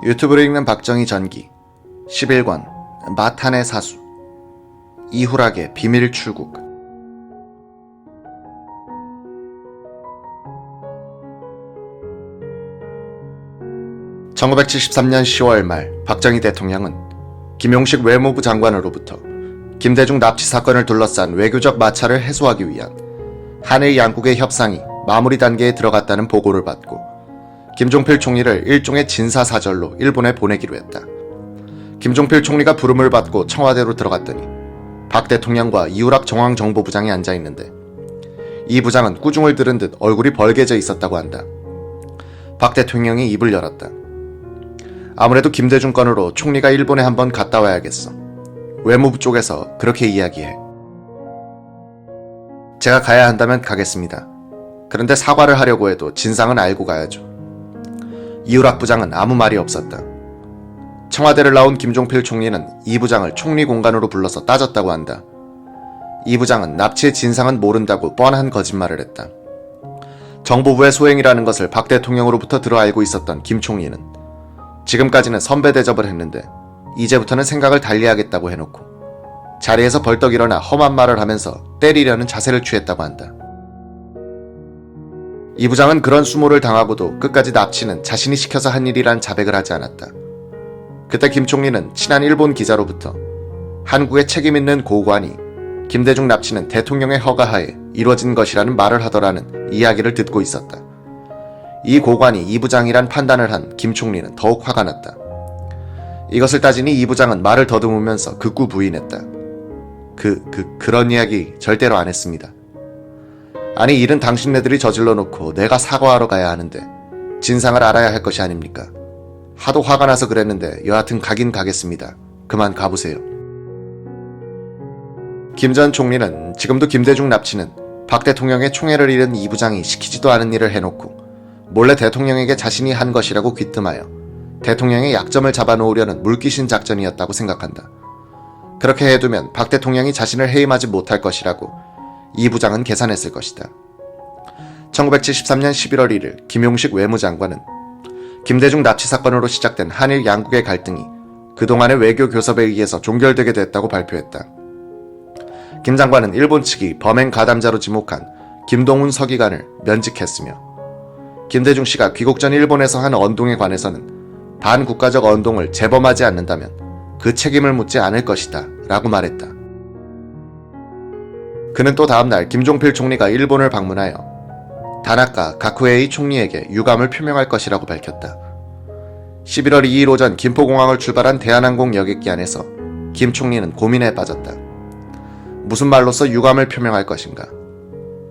유튜브를 읽는 박정희 전기 11권 마탄의 사수 이후락의 비밀 출국. (1973년 10월) 말 박정희 대통령은 김용식 외무부 장관으로부터 김대중 납치 사건을 둘러싼 외교적 마찰을 해소하기 위한 한일 양국의 협상이 마무리 단계에 들어갔다는 보고를 받고 김종필 총리를 일종의 진사사절로 일본에 보내기로 했다. 김종필 총리가 부름을 받고 청와대로 들어갔더니 박 대통령과 이후락 정황정보부장이 앉아있는데 이 부장은 꾸중을 들은 듯 얼굴이 벌개져 있었다고 한다. 박 대통령이 입을 열었다. 아무래도 김대중 건으로 총리가 일본에 한번 갔다 와야겠어. 외무부 쪽에서 그렇게 이야기해. 제가 가야 한다면 가겠습니다. 그런데 사과를 하려고 해도 진상은 알고 가야죠. 이후락 부장은 아무 말이 없었다. 청와대를 나온 김종필 총리는 이 부장을 총리 공간으로 불러서 따졌다고 한다. 이 부장은 납치의 진상은 모른다고 뻔한 거짓말을 했다. 정보부의 소행이라는 것을 박 대통령으로부터 들어 알고 있었던 김 총리는 지금까지는 선배 대접을 했는데 이제부터는 생각을 달리하겠다고 해놓고 자리에서 벌떡 일어나 험한 말을 하면서 때리려는 자세를 취했다고 한다. 이 부장은 그런 수모를 당하고도 끝까지 납치는 자신이 시켜서 한 일이란 자백을 하지 않았다. 그때 김 총리는 친한 일본 기자로부터 한국의 책임있는 고관이 김대중 납치는 대통령의 허가하에 이루어진 것이라는 말을 하더라는 이야기를 듣고 있었다. 이 고관이 이 부장이란 판단을 한 김 총리는 더욱 화가 났다. 이것을 따지니 이 부장은 말을 더듬으면서 극구 부인했다. 그런 이야기 절대로 안 했습니다. 아니, 일은 당신네들이 저질러 놓고 내가 사과하러 가야 하는데 진상을 알아야 할 것이 아닙니까? 하도 화가 나서 그랬는데 여하튼 가긴 가겠습니다. 그만 가보세요. 김 전 총리는 지금도 김대중 납치는 박 대통령의 총애를 잃은 이 부장이 시키지도 않은 일을 해놓고 몰래 대통령에게 자신이 한 것이라고 귀뜸하여 대통령의 약점을 잡아놓으려는 물귀신 작전이었다고 생각한다. 그렇게 해두면 박 대통령이 자신을 해임하지 못할 것이라고 이 부장은 계산했을 것이다. 1973년 11월 1일 김용식 외무장관은 김대중 납치 사건으로 시작된 한일 양국의 갈등이 그동안의 외교 교섭에 의해서 종결되게 됐다고 발표했다. 김 장관은 일본 측이 범행 가담자로 지목한 김동훈 서기관을 면직했으며 김대중 씨가 귀국 전 일본에서 한 언동에 관해서는 반국가적 언동을 재범하지 않는다면 그 책임을 묻지 않을 것이다 라고 말했다. 그는 또 다음날 김종필 총리가 일본을 방문하여 다나카 가쿠에이 총리에게 유감을 표명할 것이라고 밝혔다. 11월 2일 오전 김포공항을 출발한 대한항공 여객기 안에서 김 총리는 고민에 빠졌다. 무슨 말로써 유감을 표명할 것인가?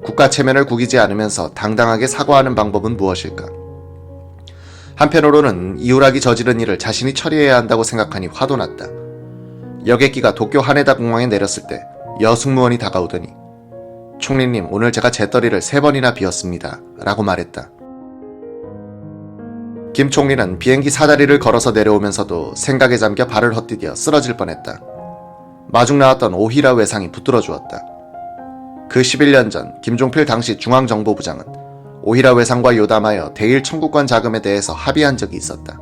국가 체면을 구기지 않으면서 당당하게 사과하는 방법은 무엇일까? 한편으로는 이후락이 저지른 일을 자신이 처리해야 한다고 생각하니 화도 났다. 여객기가 도쿄 하네다 공항에 내렸을 때 여승무원이 다가오더니 총리님, 오늘 제가 재떨이를 3번이나 비웠습니다 라고 말했다. 김 총리는 비행기 사다리를 걸어서 내려오면서도 생각에 잠겨 발을 헛디뎌 쓰러질 뻔했다. 마중 나왔던 오히라 외상이 붙들어 주었다. 그 11년 전 김종필 당시 중앙정보부장은 오히라 외상과 요담하여 대일 청구권 자금에 대해서 합의한 적이 있었다.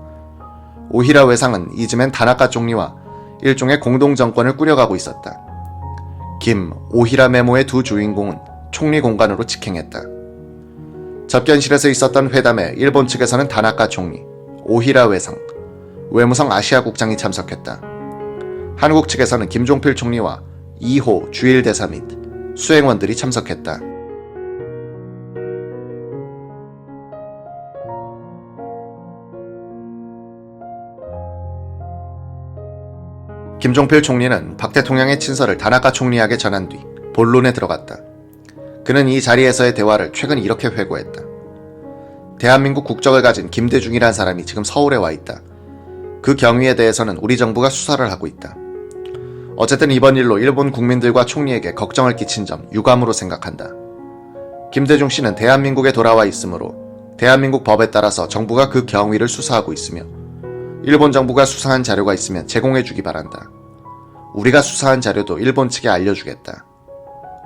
오히라 외상은 이즈멘 다나카 총리와 일종의 공동정권을 꾸려가고 있었다. 김, 오히라 메모의 두 주인공은 총리 공간으로 직행했다. 접견실에서 있었던 회담에 일본 측에서는 다나카 총리, 오히라 외상, 외무성 아시아국장이 참석했다. 한국 측에서는 김종필 총리와 2호 주일 대사 및 수행원들이 참석했다. 김종필 총리는 박 대통령의 친서를 다나카 총리에게 전한 뒤 본론에 들어갔다. 그는 이 자리에서의 대화를 최근 이렇게 회고했다. 대한민국 국적을 가진 김대중이란 사람이 지금 서울에 와 있다. 그 경위에 대해서는 우리 정부가 수사를 하고 있다. 어쨌든 이번 일로 일본 국민들과 총리에게 걱정을 끼친 점 유감으로 생각한다. 김대중 씨는 대한민국에 돌아와 있으므로 대한민국 법에 따라서 정부가 그 경위를 수사하고 있으며 일본 정부가 수사한 자료가 있으면 제공해주기 바란다. 우리가 수사한 자료도 일본 측에 알려주겠다.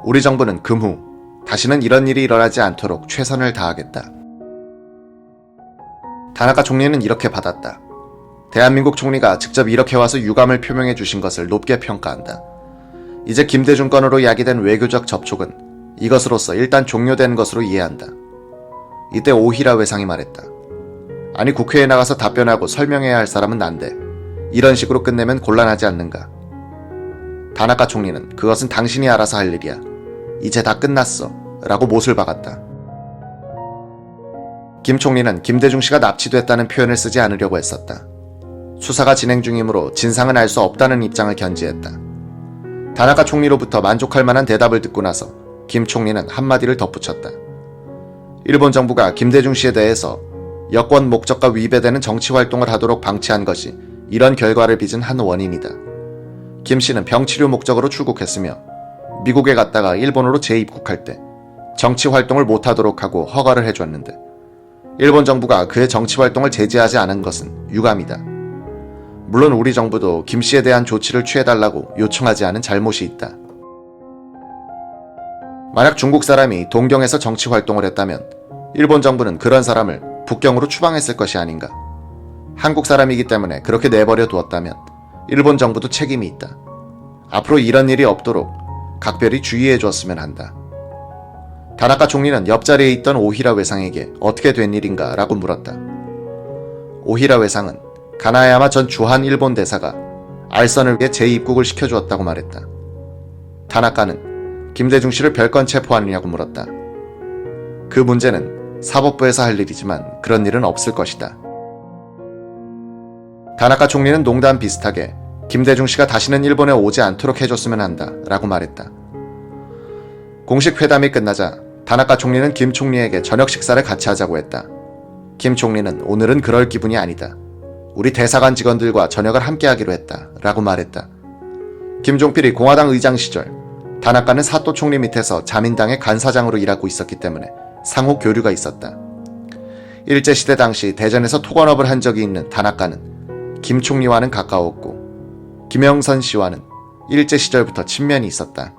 우리 정부는 금후 다시는 이런 일이 일어나지 않도록 최선을 다하겠다. 다나카 총리는 이렇게 받았다. 대한민국 총리가 직접 이렇게 와서 유감을 표명해 주신 것을 높게 평가한다. 이제 김대중 건으로 야기된 외교적 접촉은 이것으로서 일단 종료된 것으로 이해한다. 이때 오히라 외상이 말했다. 아니 국회에 나가서 답변하고 설명해야 할 사람은 난데 이런 식으로 끝내면 곤란하지 않는가. 다나카 총리는 그것은 당신이 알아서 할 일이야. 이제 다 끝났어 라고 못을 박았다. 김 총리는 김대중 씨가 납치됐다는 표현을 쓰지 않으려고 했었다. 수사가 진행 중이므로 진상은 알 수 없다는 입장을 견지했다. 다나카 총리로부터 만족할 만한 대답을 듣고 나서 김 총리는 한마디를 덧붙였다. 일본 정부가 김대중 씨에 대해서 여권 목적과 위배되는 정치활동을 하도록 방치한 것이 이런 결과를 빚은 한 원인이다. 김 씨는 병치료 목적으로 출국했으며 미국에 갔다가 일본으로 재입국할 때 정치활동을 못하도록 하고 허가를 해줬는데 일본 정부가 그의 정치활동을 제재하지 않은 것은 유감이다. 물론 우리 정부도 김 씨에 대한 조치를 취해달라고 요청하지 않은 잘못이 있다. 만약 중국 사람이 동경에서 정치활동을 했다면 일본 정부는 그런 사람을 북경으로 추방했을 것이 아닌가. 한국 사람이기 때문에 그렇게 내버려 두었다면 일본 정부도 책임이 있다. 앞으로 이런 일이 없도록 각별히 주의해 주었으면 한다. 다나카 총리는 옆자리에 있던 오히라 외상에게 어떻게 된 일인가 라고 물었다. 오히라 외상은 가나야마 전 주한 일본 대사가 알선을 위해 재입국을 시켜주었다고 말했다. 다나카는 김대중 씨를 별건 체포하느냐고 물었다. 그 문제는 사법부에서 할 일이지만 그런 일은 없을 것이다. 다나카 총리는 농담 비슷하게 김대중 씨가 다시는 일본에 오지 않도록 해줬으면 한다 라고 말했다. 공식 회담이 끝나자 다나카 총리는 김 총리에게 저녁 식사를 같이 하자고 했다. 김 총리는 오늘은 그럴 기분이 아니다. 우리 대사관 직원들과 저녁을 함께 하기로 했다 라고 말했다. 김종필이 공화당 의장 시절 다나카는 사또 총리 밑에서 자민당의 간사장으로 일하고 있었기 때문에 상호 교류가 있었다. 일제시대 당시 대전에서 토건업을 한 적이 있는 다나카는 김 총리와는 가까웠고 김영선 씨와는 일제시절부터 친면이 있었다.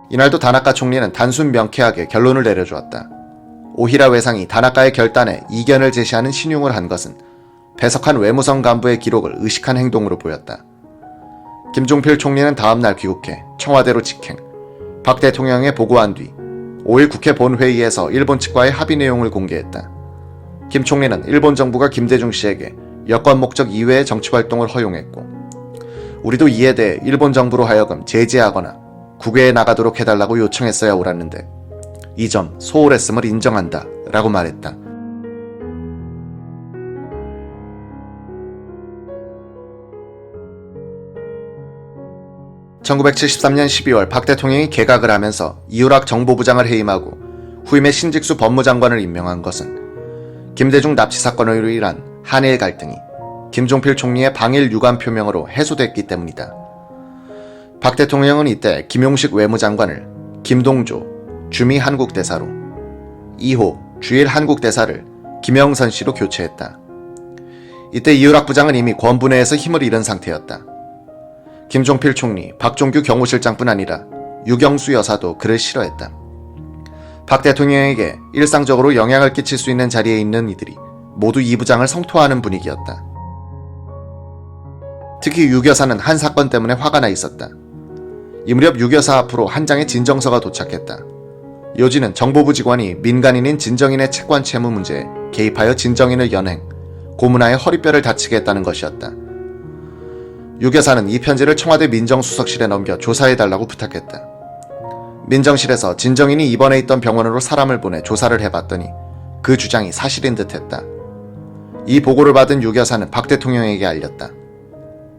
이날도 다나카 총리는 단순 명쾌하게 결론을 내려주었다. 오히라 외상이 다나카의 결단에 이견을 제시하는 신용을 한 것은 배석한 외무성 간부의 기록을 의식한 행동으로 보였다. 김종필 총리는 다음날 귀국해 청와대로 직행, 박 대통령에 보고한 뒤 5일 국회 본회의에서 일본 측과의 합의 내용을 공개했다. 김 총리는 일본 정부가 김대중 씨에게 여권 목적 이외의 정치활동을 허용했고 우리도 이에 대해 일본 정부로 하여금 제재하거나 국외에 나가도록 해달라고 요청했어야 옳았는데 이 점 소홀했음을 인정한다 라고 말했다. (1973년 12월) 박 대통령이 개각을 하면서 이우락 정보부장을 해임하고 후임에 신직수 법무장관을 임명한 것은 김대중 납치 사건으로 인한 한일 갈등이 김종필 총리의 방일 유감 표명으로 해소됐기 때문이다. 박 대통령은 이때 김용식 외무장관을 김동조 주미 한국대사로, 2호 주일 한국대사를 김영선 씨로 교체했다. 이때 이우락 부장은 이미 권부내에서 힘을 잃은 상태였다. 김종필 총리, 박종규 경호실장뿐 아니라 유경수 여사도 그를 싫어했다. 박 대통령에게 일상적으로 영향을 끼칠 수 있는 자리에 있는 이들이 모두 이 부장을 성토하는 분위기였다. 특히 유 여사는 한 사건 때문에 화가 나 있었다. 이 무렵 유 여사 앞으로 한 장의 진정서가 도착했다. 요지는 정보부 직원이 민간인인 진정인의 채권 채무 문제에 개입하여 진정인을 연행, 고문하여 허리뼈를 다치게 했다는 것이었다. 유 여사는 이 편지를 청와대 민정수석실에 넘겨 조사해달라고 부탁했다. 민정실에서 진정인이 입원해 있던 병원으로 사람을 보내 조사를 해봤더니 그 주장이 사실인 듯했다. 이 보고를 받은 유 여사는 박 대통령에게 알렸다.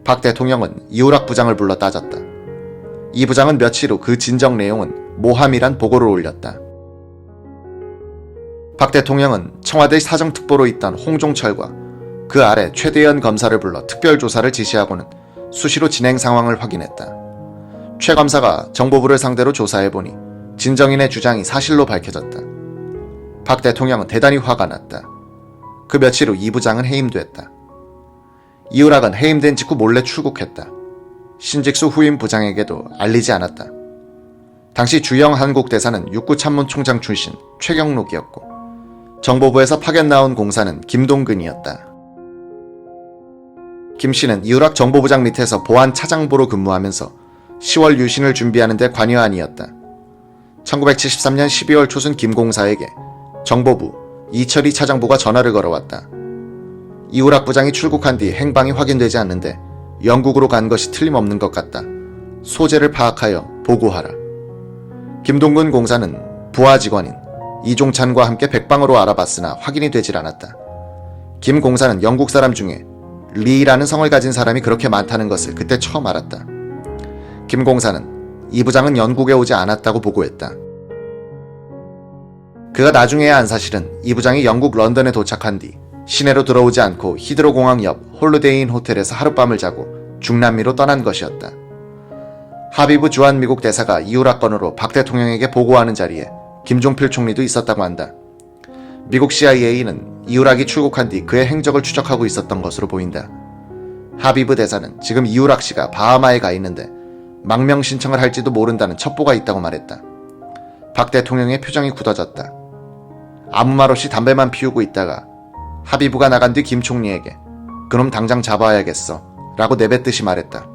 박 대통령은 이우락 부장을 불러 따졌다. 이 부장은 며칠 후 그 진정 내용은 모함이란 보고를 올렸다. 박 대통령은 청와대 사정특보로 있던 홍종철과 그 아래 최대현 검사를 불러 특별조사를 지시하고는 수시로 진행 상황을 확인했다. 최 검사가 정보부를 상대로 조사해보니 진정인의 주장이 사실로 밝혀졌다. 박 대통령은 대단히 화가 났다. 그 며칠 후 이 부장은 해임됐다. 이우락은 해임된 직후 몰래 출국했다. 신직수 후임 부장에게도 알리지 않았다. 당시 주영 한국대사는 육구참모총장 출신 최경록이었고 정보부에서 파견 나온 공사는 김동근이었다. 김 씨는 이우락 정보부장 밑에서 보안 차장보로 근무하면서 10월 유신을 준비하는 데 관여한이었다. 1973년 12월 초순 김 공사에게 정보부 이철희 차장보가 전화를 걸어왔다. 이우락 부장이 출국한 뒤 행방이 확인되지 않는데 영국으로 간 것이 틀림없는 것 같다. 소재를 파악하여 보고하라. 김동근 공사는 부하 직원인 이종찬과 함께 백방으로 알아봤으나 확인이 되질 않았다. 김 공사는 영국 사람 중에 리라는 성을 가진 사람이 그렇게 많다는 것을 그때 처음 알았다. 김 공사는 이 부장은 영국에 오지 않았다고 보고했다. 그가 나중에야 안 사실은 이 부장이 영국 런던에 도착한 뒤 시내로 들어오지 않고 히드로 공항 옆 홀리데이인 호텔에서 하룻밤을 자고 중남미로 떠난 것이었다. 하비브 주한 미국 대사가 이우락 건으로 박 대통령에게 보고하는 자리에 김종필 총리도 있었다고 한다. 미국 CIA는 이우락이 출국한 뒤 그의 행적을 추적하고 있었던 것으로 보인다. 하비브 대사는 지금 이우락 씨가 바하마에 가 있는데 망명 신청을 할지도 모른다는 첩보가 있다고 말했다. 박 대통령의 표정이 굳어졌다. 아무 말 없이 담배만 피우고 있다가 하비브가 나간 뒤 김 총리에게 그놈 당장 잡아야겠어 라고 내뱉듯이 말했다.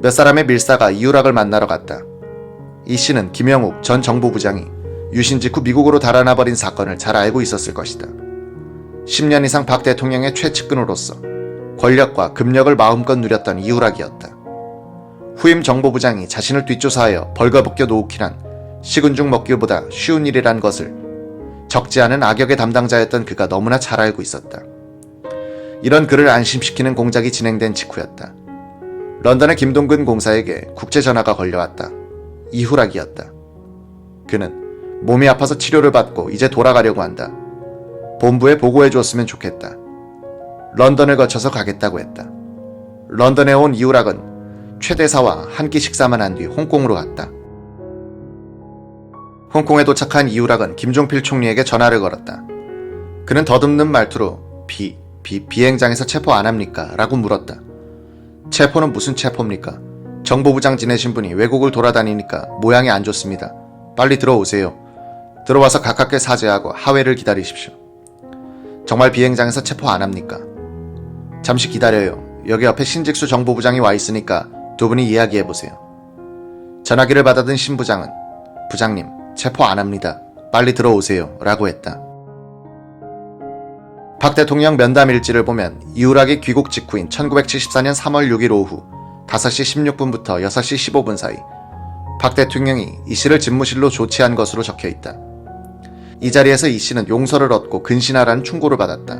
몇 사람의 밀사가 이우락을 만나러 갔다. 이 씨는 김영욱 전 정보부장이 유신 직후 미국으로 달아나버린 사건을 잘 알고 있었을 것이다. 10년 이상 박 대통령의 최측근으로서 권력과 금력을 마음껏 누렸던 이우락이었다. 후임 정보부장이 자신을 뒷조사하여 벌거벗겨 놓기란 식은 죽 먹기보다 쉬운 일이란 것을 적지 않은 악역의 담당자였던 그가 너무나 잘 알고 있었다. 이런 그를 안심시키는 공작이 진행된 직후였다. 런던의 김동근 공사에게 국제전화가 걸려왔다. 이후락이었다. 그는 몸이 아파서 치료를 받고 이제 돌아가려고 한다. 본부에 보고해 주었으면 좋겠다. 런던을 거쳐서 가겠다고 했다. 런던에 온 이후락은 최 대사와 한 끼 식사만 한 뒤 홍콩으로 갔다. 홍콩에 도착한 이후락은 김종필 총리에게 전화를 걸었다. 그는 더듬는 말투로 비행장에서 체포 안 합니까? 라고 물었다. 체포는 무슨 체포입니까? 정보부장 지내신 분이 외국을 돌아다니니까 모양이 안 좋습니다. 빨리 들어오세요. 들어와서 가깝게 사죄하고 하회를 기다리십시오. 정말 비행장에서 체포 안 합니까? 잠시 기다려요. 여기 옆에 신직수 정보부장이 와 있으니까 두 분이 이야기해보세요. 전화기를 받아든 신 부장은 부장님, 체포 안 합니다. 빨리 들어오세요. 라고 했다. 박 대통령 면담 일지를 보면 이우락이 귀국 직후인 1974년 3월 6일 오후 5시 16분부터 6시 15분 사이 박 대통령이 이 씨를 집무실로 조치한 것으로 적혀있다. 이 자리에서 이 씨는 용서를 얻고 근신하라는 충고를 받았다.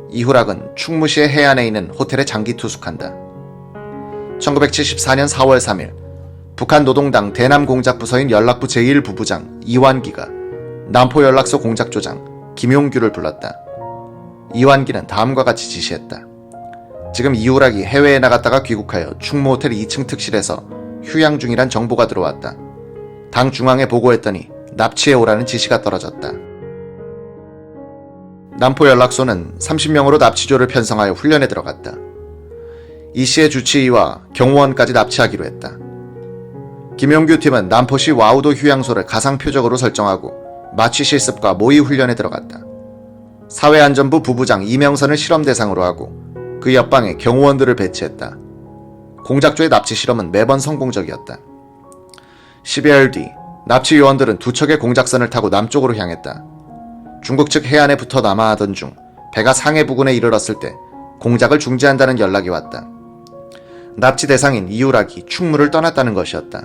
이후락은 충무시의 해안에 있는 호텔에 장기 투숙한다. 1974년 4월 3일 북한 노동당 대남공작부서인 연락부 제1부부장 이완기가 남포연락소 공작조장 김용규를 불렀다. 이완기는 다음과 같이 지시했다. 지금 이후락이 해외에 나갔다가 귀국하여 충무호텔 2층 특실에서 휴양 중이란 정보가 들어왔다. 당 중앙에 보고했더니 납치해 오라는 지시가 떨어졌다. 남포연락소는 30명으로 납치조를 편성하여 훈련에 들어갔다. 이 씨의 주치의와 경호원까지 납치하기로 했다. 김용규 팀은 남포시 와우도 휴양소를 가상표적으로 설정하고 마취 실습과 모의 훈련에 들어갔다. 사회안전부 부부장 이명선을 실험 대상으로 하고 그 옆방에 경호원들을 배치했다. 공작조의 납치 실험은 매번 성공적이었다. 12일 뒤 납치 요원들은 두 척의 공작선을 타고 남쪽으로 향했다. 중국 측 해안에 붙어 남하하던 중 배가 상해 부근에 이르렀을 때 공작을 중지한다는 연락이 왔다. 납치 대상인 이후락이 충무를 떠났다는 것이었다.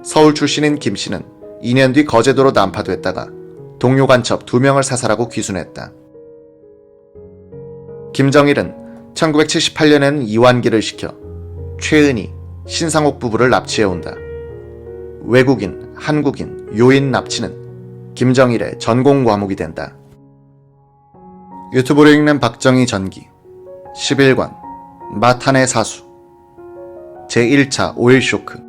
서울 출신인 김 씨는 2년 뒤 거제도로 난파됐다가 동료 간첩 2명을 사살하고 귀순했다. 김정일은 1978년에는 이완기를 시켜 최은희, 신상옥 부부를 납치해온다. 외국인, 한국인, 요인 납치는 김정일의 전공 과목이 된다. 유튜브로 읽는 박정희 전기 11권 마탄의 사수 제1차 오일 쇼크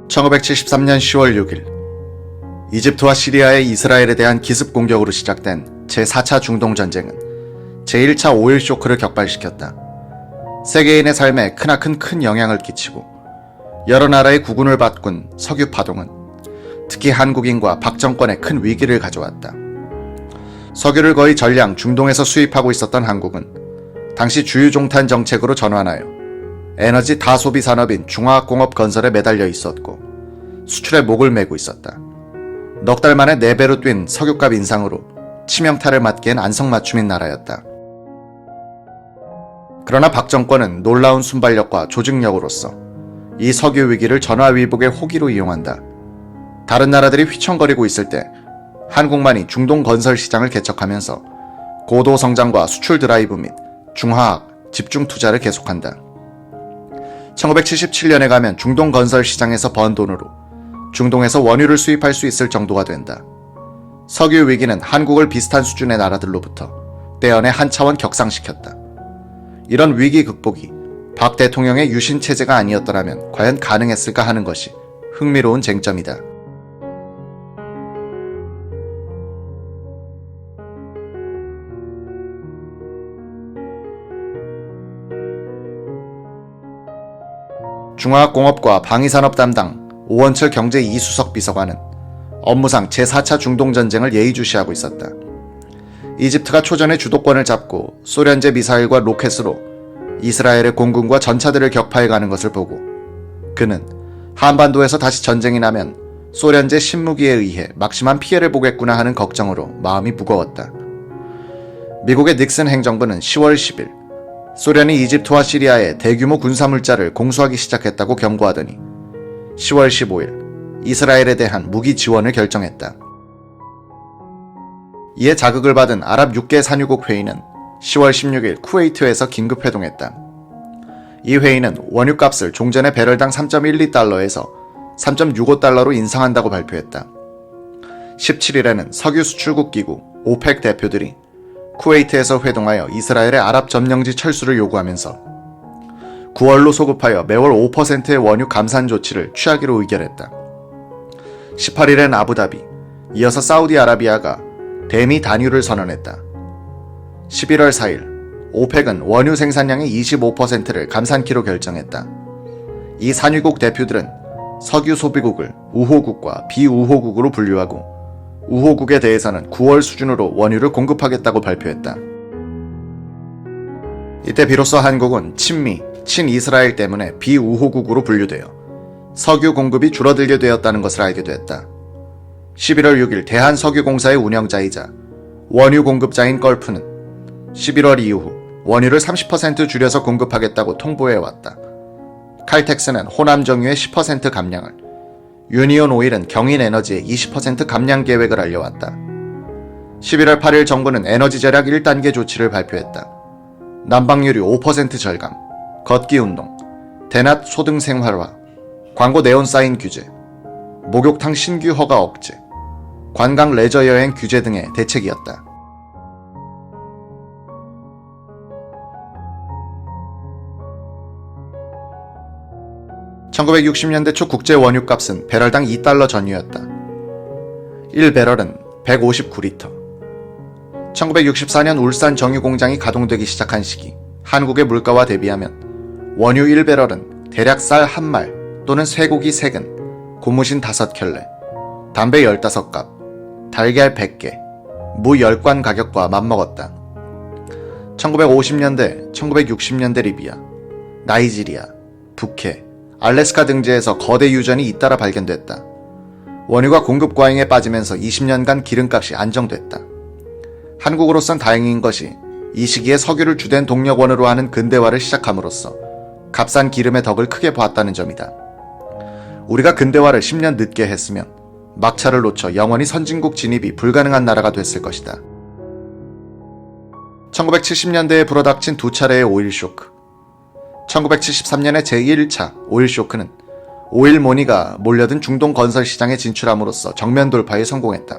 1973년 10월 6일 이집트와 시리아의 이스라엘에 대한 기습 공격으로 시작된 제4차 중동전쟁은 제1차 오일 쇼크를 격발시켰다. 세계인의 삶에 크나큰 큰 영향을 끼치고 여러 나라의 구군을 바꾼 석유 파동은 특히 한국인과 박 정권에 큰 위기를 가져왔다. 석유를 거의 전량 중동에서 수입하고 있었던 한국은 당시 주유종탄 정책으로 전환하여 에너지 다소비 산업인 중화학공업 건설에 매달려 있었고 수출에 목을 메고 있었다. 넉 달 만에 4배로 뛴 석유값 인상으로 치명타를 맞기엔 안성맞춤인 나라였다. 그러나 박 정권은 놀라운 순발력과 조직력으로서 이 석유 위기를 전화위복의 호기로 이용한다. 다른 나라들이 휘청거리고 있을 때 한국만이 중동 건설 시장을 개척하면서 고도 성장과 수출 드라이브 및 중화학, 집중 투자를 계속한다. 1977년에 가면 중동 건설 시장에서 번 돈으로 중동에서 원유를 수입할 수 있을 정도가 된다. 석유 위기는 한국을 비슷한 수준의 나라들로부터 떼어내 한 차원 격상시켰다. 이런 위기 극복이 박 대통령의 유신 체제가 아니었더라면 과연 가능했을까 하는 것이 흥미로운 쟁점이다. 중화학공업과 방위산업 담당 오원철 경제 이수석 비서관은 업무상 제4차 중동전쟁을 예의주시하고 있었다. 이집트가 초전에 주도권을 잡고 소련제 미사일과 로켓으로 이스라엘의 공군과 전차들을 격파해가는 것을 보고 그는 한반도에서 다시 전쟁이 나면 소련제 신무기에 의해 막심한 피해를 보겠구나 하는 걱정으로 마음이 무거웠다. 미국의 닉슨 행정부는 10월 10일 소련이 이집트와 시리아에 대규모 군사물자를 공수하기 시작했다고 경고하더니 10월 15일 이스라엘에 대한 무기 지원을 결정했다. 이에 자극을 받은 아랍 6개 산유국 회의는 10월 16일 쿠웨이트에서 긴급 회동했다. 이 회의는 원유값을 종전의 배럴당 3.12달러에서 3.65달러로 인상한다고 발표했다. 17일에는 석유 수출국 기구 오펙 대표들이 쿠웨이트에서 회동하여 이스라엘의 아랍 점령지 철수를 요구하면서 9월로 소급하여 매월 5%의 원유 감산 조치를 취하기로 의결했다. 18일엔 아부다비, 이어서 사우디아라비아가 대미 단유를 선언했다. 11월 4일, 오펙은 원유 생산량의 25%를 감산키로 결정했다. 이 산유국 대표들은 석유 소비국을 우호국과 비우호국으로 분류하고 우호국에 대해서는 9월 수준으로 원유를 공급하겠다고 발표했다. 이때 비로소 한국은 친미, 친이스라엘 때문에 비우호국으로 분류되어 석유 공급이 줄어들게 되었다는 것을 알게 됐다. 11월 6일 대한석유공사의 운영자이자 원유 공급자인 걸프는 11월 이후 원유를 30% 줄여서 공급하겠다고 통보해왔다. 칼텍스는 호남정유의 10% 감량을, 유니온 오일은 경인에너지의 20% 감량 계획을 알려왔다. 11월 8일 정부는 에너지 절약 1단계 조치를 발표했다. 난방유류 5% 절감, 걷기운동, 대낮 소등 생활화, 광고 네온 사인 규제, 목욕탕 신규 허가 억제, 관광 레저 여행 규제 등의 대책이었다. (1960년대) 초 국제 원유값은 배럴당 2달러 전후였다. 1배럴은 159리터. 1964년 울산 정유공장이 가동되기 시작한 시기 한국의 물가와 대비하면 원유 1배럴은 대략 쌀 1말 또는 쇠고기 3근, 고무신 5켤레, 담배 15갑, 달걀 100개, 무 10관 가격과 맞먹었다. 1950년대, 1960년대 리비아, 나이지리아, 북해, 알래스카 등지에서 거대 유전이 잇따라 발견됐다. 원유가 공급 과잉에 빠지면서 20년간 기름값이 안정됐다. 한국으로선 다행인 것이 이 시기에 석유를 주된 동력원으로 하는 근대화를 시작함으로써 값싼 기름의 덕을 크게 보았다는 점이다. 우리가 근대화를 10년 늦게 했으면 막차를 놓쳐 영원히 선진국 진입이 불가능한 나라가 됐을 것이다. 1970년대에 불어닥친 두 차례의 오일 쇼크. 1973년의 제1차 오일 쇼크는 오일 모니가 몰려든 중동 건설 시장에 진출함으로써 정면 돌파에 성공했다.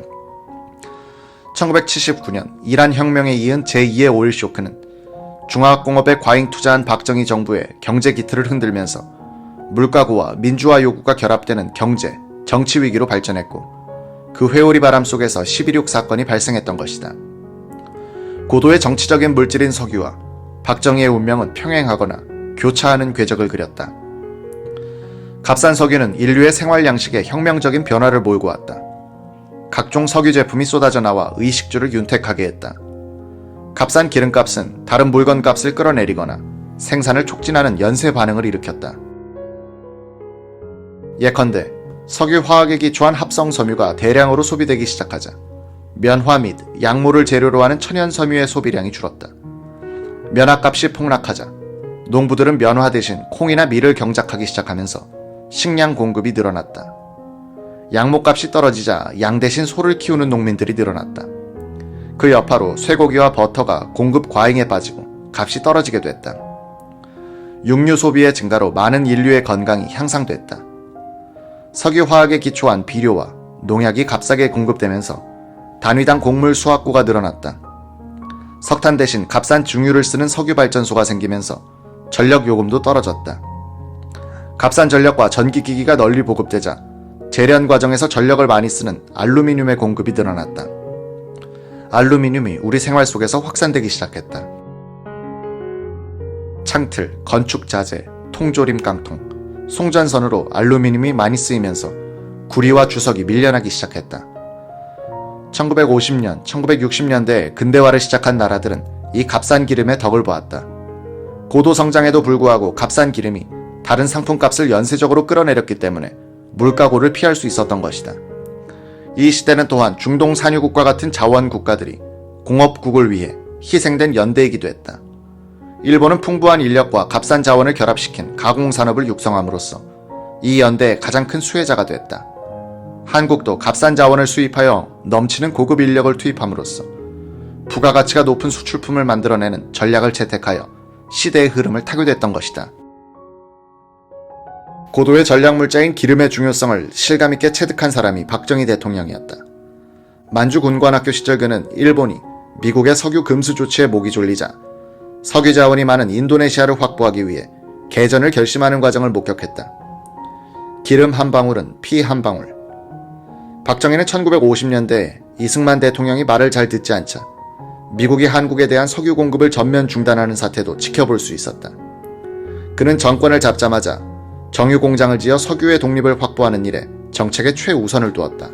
1979년 이란 혁명에 이은 제2의 오일 쇼크는 중화학공업에 과잉 투자한 박정희 정부의 경제 기틀을 흔들면서 물가고와 민주화 요구가 결합되는 경제, 정치 위기로 발전했고 그 회오리 바람 속에서 12.6 사건이 발생했던 것이다. 고도의 정치적인 물질인 석유와 박정희의 운명은 평행하거나 교차하는 궤적을 그렸다. 값싼 석유는 인류의 생활 양식에 혁명적인 변화를 몰고 왔다. 각종 석유 제품이 쏟아져 나와 의식주를 윤택하게 했다. 값싼 기름값은 다른 물건값을 끌어내리거나 생산을 촉진하는 연쇄 반응을 일으켰다. 예컨대 석유 화학에 기초한 합성 섬유가 대량으로 소비되기 시작하자 면화 및 약물을 재료로 하는 천연 섬유의 소비량이 줄었다. 면화값이 폭락하자 농부들은 면화 대신 콩이나 밀을 경작하기 시작하면서 식량 공급이 늘어났다. 양모값이 떨어지자 양 대신 소를 키우는 농민들이 늘어났다. 그 여파로 쇠고기와 버터가 공급 과잉에 빠지고 값이 떨어지게 됐다. 육류 소비의 증가로 많은 인류의 건강이 향상됐다. 석유 화학에 기초한 비료와 농약이 값싸게 공급되면서 단위당 곡물 수확고가 늘어났다. 석탄 대신 값싼 중유를 쓰는 석유 발전소가 생기면서 전력 요금도 떨어졌다. 값싼 전력과 전기기기가 널리 보급되자 제련 과정에서 전력을 많이 쓰는 알루미늄의 공급이 늘어났다. 알루미늄이 우리 생활 속에서 확산되기 시작했다. 창틀, 건축자재, 통조림 깡통, 송전선으로 알루미늄이 많이 쓰이면서 구리와 주석이 밀려나기 시작했다. 1950년, 1960년대에 근대화를 시작한 나라들은 이 값싼 기름의 덕을 보았다. 고도 성장에도 불구하고 값싼 기름이 다른 상품값을 연쇄적으로 끌어내렸기 때문에 물가고를 피할 수 있었던 것이다. 이 시대는 또한 중동 산유국과 같은 자원 국가들이 공업국을 위해 희생된 연대이기도 했다. 일본은 풍부한 인력과 값싼 자원을 결합시킨 가공산업을 육성함으로써 이 연대의 가장 큰 수혜자가 됐다. 한국도 값싼 자원을 수입하여 넘치는 고급 인력을 투입함으로써 부가가치가 높은 수출품을 만들어내는 전략을 채택하여 시대의 흐름을 타결됐던 것이다. 고도의 전략물자인 기름의 중요성을 실감있게 체득한 사람이 박정희 대통령이었다. 만주 군관학교 시절 그는 일본이 미국의 석유 금수 조치에 목이 졸리자 석유 자원이 많은 인도네시아를 확보하기 위해 개전을 결심하는 과정을 목격했다. 기름 한 방울은 피 한 방울. 박정희는 1950년대에 이승만 대통령이 말을 잘 듣지 않자 미국이 한국에 대한 석유 공급을 전면 중단하는 사태도 지켜볼 수 있었다. 그는 정권을 잡자마자 정유 공장을 지어 석유의 독립을 확보하는 일에 정책의 최우선을 두었다.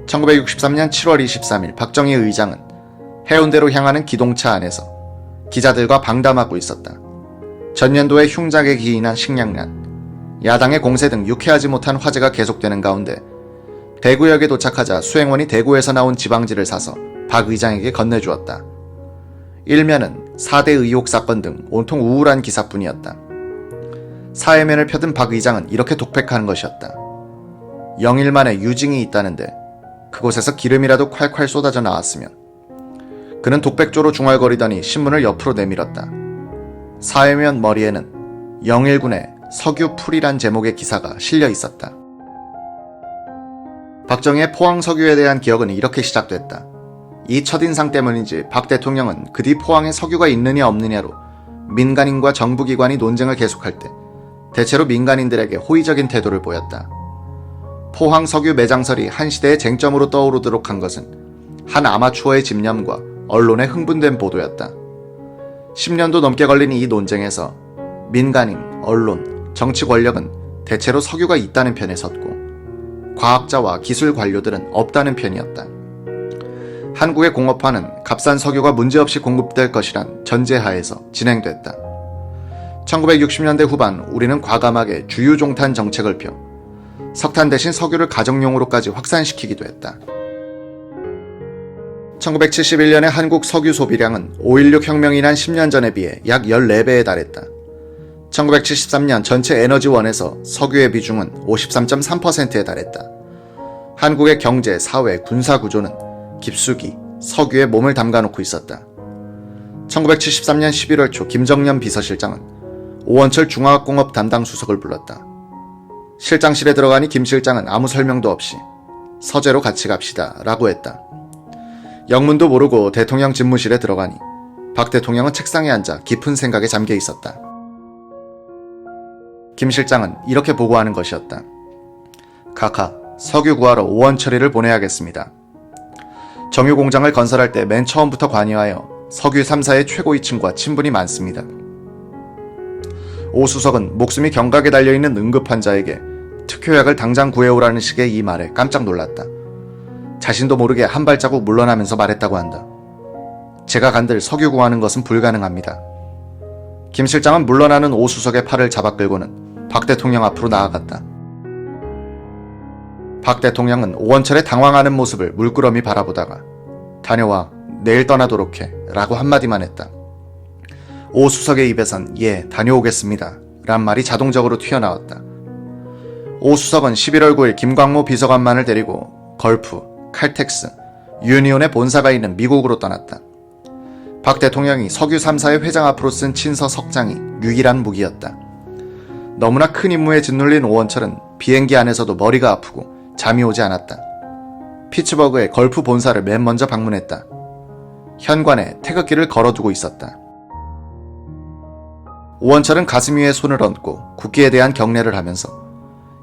1963년 7월 23일 박정희 의장은 해운대로 향하는 기동차 안에서 기자들과 방담하고 있었다. 전년도에 흉작에 기인한 식량난, 야당의 공세 등 유쾌하지 못한 화제가 계속되는 가운데 대구역에 도착하자 수행원이 대구에서 나온 지방지를 사서 박 의장에게 건네주었다. 일면은 4대 의혹 사건 등 온통 우울한 기사뿐이었다. 사회면을 펴든 박 의장은 이렇게 독백하는 것이었다. 영일 만에 유징이 있다는데 그곳에서 기름이라도 콸콸 쏟아져 나왔으면. 그는 독백조로 중얼거리더니 신문을 옆으로 내밀었다. 사회면 머리에는 영일군의 석유풀이란 제목의 기사가 실려 있었다. 박정희의 포항 석유에 대한 기억은 이렇게 시작됐다. 이 첫인상 때문인지 박 대통령은 그 뒤 포항에 석유가 있느냐 없느냐로 민간인과 정부기관이 논쟁을 계속할 때 대체로 민간인들에게 호의적인 태도를 보였다. 포항 석유 매장설이 한 시대의 쟁점으로 떠오르도록 한 것은 한 아마추어의 집념과 언론의 흥분된 보도였다. 10년도 넘게 걸린 이 논쟁에서 민간인, 언론, 정치 권력은 대체로 석유가 있다는 편에 섰고 과학자와 기술 관료들은 없다는 편이었다. 한국의 공업화는 값싼 석유가 문제없이 공급될 것이란 전제하에서 진행됐다. 1960년대 후반 우리는 과감하게 주유종탄 정책을 펴 석탄 대신 석유를 가정용으로까지 확산시키기도 했다. 1971년의 한국 석유 소비량은 5.16 혁명이 난 10년 전에 비해 약 14배에 달했다. 1973년 전체 에너지원에서 석유의 비중은 53.3%에 달했다. 한국의 경제, 사회, 군사 구조는 깊숙이 석유에 몸을 담가놓고 있었다. 1973년 11월 초 김정년 비서실장은 오원철 중화학공업 담당 수석을 불렀다. 실장실에 들어가니 김 실장은 아무 설명도 없이 서재로 같이 갑시다 라고 했다. 영문도 모르고 대통령 집무실에 들어가니 박 대통령은 책상에 앉아 깊은 생각에 잠겨 있었다. 김 실장은 이렇게 보고하는 것이었다. 카카, 석유 구하러 오원철이를 보내야겠습니다. 정유공장을 건설할 때 맨 처음부터 관여하여 석유 3사의 최고위층과 친분이 많습니다. 오 수석은 목숨이 경각에 달려있는 응급환자에게 특효약을 당장 구해오라는 식의 이 말에 깜짝 놀랐다. 자신도 모르게 한 발자국 물러나면서 말했다고 한다. 제가 간들 석유 구하는 것은 불가능합니다. 김 실장은 물러나는 오 수석의 팔을 잡아 끌고는 박 대통령 앞으로 나아갔다. 박 대통령은 오원철의 당황하는 모습을 물끄러미 바라보다가 다녀와 내일 떠나도록 해 라고 한마디만 했다. 오 수석의 입에선 예 다녀오겠습니다 란 말이 자동적으로 튀어나왔다. 오 수석은 11월 9일 김광모 비서관만을 데리고 걸프, 칼텍스, 유니온의 본사가 있는 미국으로 떠났다. 박 대통령이 석유 3사의 회장 앞으로 쓴 친서 석장이 유일한 무기였다. 너무나 큰 임무에 짓눌린 오원철은 비행기 안에서도 머리가 아프고 잠이 오지 않았다. 피츠버그의 걸프 본사를 맨 먼저 방문했다. 현관에 태극기를 걸어두고 있었다. 오원철은 가슴 위에 손을 얹고 국기에 대한 경례를 하면서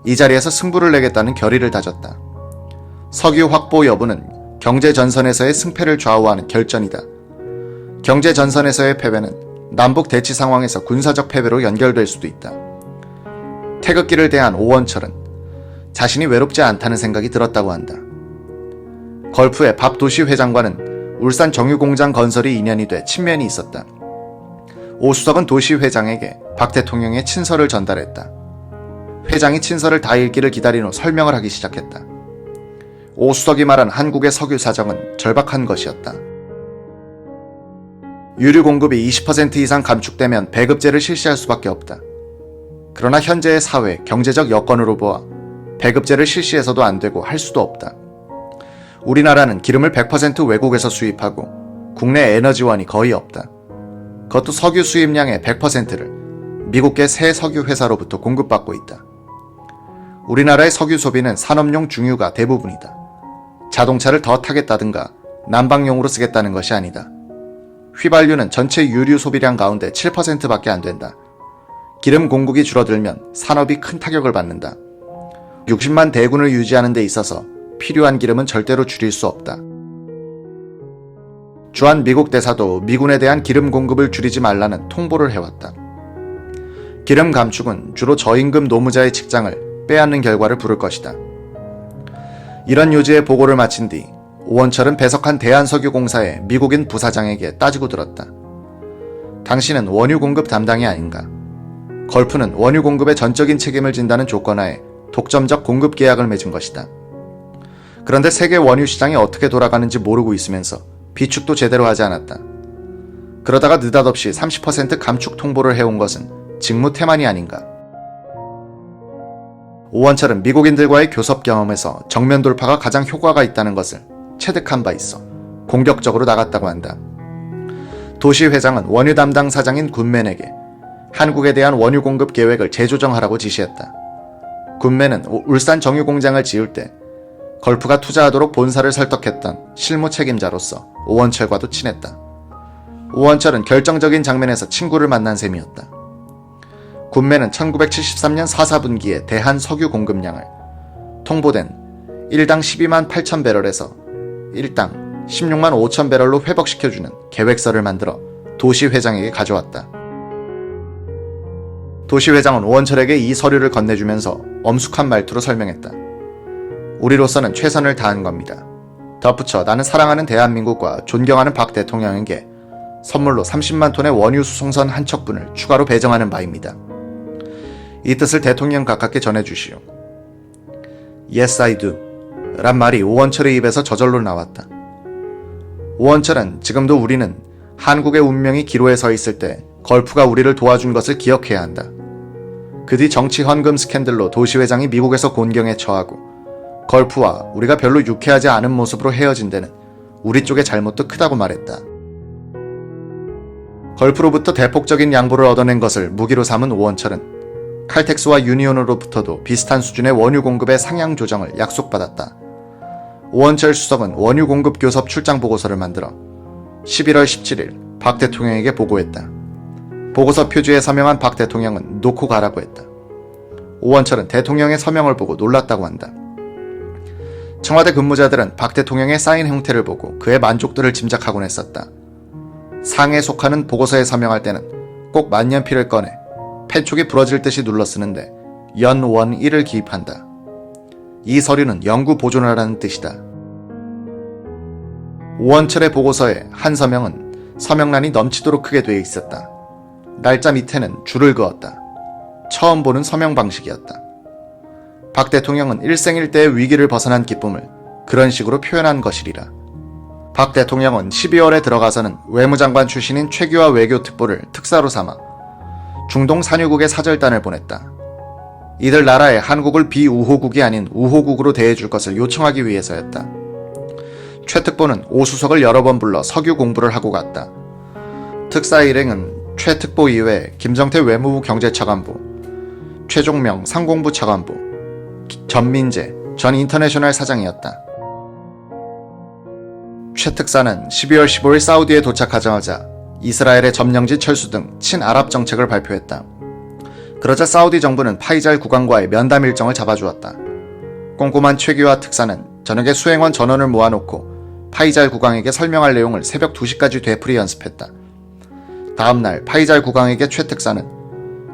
이 자리에서 승부를 내겠다는 결의를 다졌다. 석유 확보 여부는 경제전선에서의 승패를 좌우하는 결전이다. 경제전선에서의 패배는 남북 대치 상황에서 군사적 패배로 연결될 수도 있다. 태극기를 대한 오원철은 자신이 외롭지 않다는 생각이 들었다고 한다. 걸프의 밥 도시 회장과는 울산 정유공장 건설이 인연이 돼 친면이 있었다. 오 수석은 도시 회장에게 박 대통령의 친서를 전달했다. 회장이 친서를 다 읽기를 기다린 후 설명을 하기 시작했다. 오 수석이 말한 한국의 석유 사정은 절박한 것이었다. 유류 공급이 20% 이상 감축되면 배급제를 실시할 수밖에 없다. 그러나 현재의 사회, 경제적 여건으로 보아 배급제를 실시해서도 안 되고 할 수도 없다. 우리나라는 기름을 100% 외국에서 수입하고 국내 에너지원이 거의 없다. 그것도 석유 수입량의 100%를 미국계 새 석유 회사로부터 공급받고 있다. 우리나라의 석유 소비는 산업용 중유가 대부분이다. 자동차를 더 타겠다든가 난방용으로 쓰겠다는 것이 아니다. 휘발유는 전체 유류 소비량 가운데 7%밖에 안 된다. 기름 공급이 줄어들면 산업이 큰 타격을 받는다. 60만 대군을 유지하는 데 있어서 필요한 기름은 절대로 줄일 수 없다. 주한 미국 대사도 미군에 대한 기름 공급을 줄이지 말라는 통보를 해왔다. 기름 감축은 주로 저임금 노무자의 직장을 빼앗는 결과를 부를 것이다. 이런 요지의 보고를 마친 뒤 오원철은 배석한 대한석유공사의 미국인 부사장에게 따지고 들었다. 당신은 원유 공급 담당이 아닌가? 걸프는 원유 공급의 전적인 책임을 진다는 조건하에 독점적 공급 계약을 맺은 것이다. 그런데 세계 원유 시장이 어떻게 돌아가는지 모르고 있으면서 비축도 제대로 하지 않았다. 그러다가 느닷없이 30% 감축 통보를 해온 것은 직무태만이 아닌가? 오원철은 미국인들과의 교섭 경험에서 정면 돌파가 가장 효과가 있다는 것을 체득한 바 있어 공격적으로 나갔다고 한다. 도시 회장은 원유 담당 사장인 굿맨에게 한국에 대한 원유 공급 계획을 재조정하라고 지시했다. 굿맨은 울산 정유공장을 지을 때 걸프가 투자하도록 본사를 설득했던 실무 책임자로서 오원철과도 친했다. 오원철은 결정적인 장면에서 친구를 만난 셈이었다. 굿맨은 1973년 4사분기에 대한 석유 공급량을 통보된 1당 12만 8천 배럴에서 1당 16만 5천 배럴로 회복시켜주는 계획서를 만들어 도시 회장에게 가져왔다. 도시 회장은 오원철에게 이 서류를 건네주면서 엄숙한 말투로 설명했다. 우리로서는 최선을 다한 겁니다. 덧붙여 나는 사랑하는 대한민국과 존경하는 박 대통령에게 선물로 30만 톤의 원유 수송선 한 척분을 추가로 배정하는 바입니다. 이 뜻을 대통령 가깝게 전해주시오. Yes, I do. 란 말이 오원철의 입에서 저절로 나왔다. 오원철은 지금도 우리는 한국의 운명이 기로에 서 있을 때 걸프가 우리를 도와준 것을 기억해야 한다. 그 뒤 정치 헌금 스캔들로 도시회장이 미국에서 곤경에 처하고 걸프와 우리가 별로 유쾌하지 않은 모습으로 헤어진 데는 우리 쪽의 잘못도 크다고 말했다. 걸프로부터 대폭적인 양보를 얻어낸 것을 무기로 삼은 오원철은 칼텍스와 유니온으로부터도 비슷한 수준의 원유 공급의 상향 조정을 약속받았다. 오원철 수석은 원유 공급 교섭 출장 보고서를 만들어 11월 17일 박 대통령에게 보고했다. 보고서 표지에 서명한 박 대통령은 놓고 가라고 했다. 오원철은 대통령의 서명을 보고 놀랐다고 한다. 청와대 근무자들은 박 대통령의 사인 형태를 보고 그의 만족도를 짐작하곤 했었다. 상에 속하는 보고서에 서명할 때는 꼭 만년필을 꺼내 펜촉이 부러질 듯이 눌러 쓰는데 연원일을 기입한다. 이 서류는 영구 보존하라는 뜻이다. 오원철의 보고서에 한 서명은 서명란이 넘치도록 크게 되어 있었다. 날짜 밑에는 줄을 그었다. 처음 보는 서명 방식이었다. 박 대통령은 일생일대의 위기를 벗어난 기쁨을 그런 식으로 표현한 것이리라. 박 대통령은 12월에 들어가서는 외무장관 출신인 최규하 외교특보를 특사로 삼아 중동 산유국에 사절단을 보냈다. 이들 나라에 한국을 비우호국이 아닌 우호국으로 대해줄 것을 요청하기 위해서였다. 최 특보는 오 수석을 여러 번 불러 석유 공부를 하고 갔다. 특사 일행은 최 특보 이외에 김정태 외무부 경제차관보, 최종명 상공부 차관보, 전민재 전 인터내셔널 사장이었다. 최 특사는 12월 15일 사우디에 도착하자마자 이스라엘의 점령지 철수 등 친아랍 정책을 발표했다. 그러자 사우디 정부는 파이잘 국왕과의 면담 일정을 잡아주었다. 꼼꼼한 최규하 특사는 저녁에 수행원 전원을 모아놓고 파이잘 국왕에게 설명할 내용을 새벽 2시까지 되풀이 연습했다. 다음날 파이잘 국왕에게 최 특사는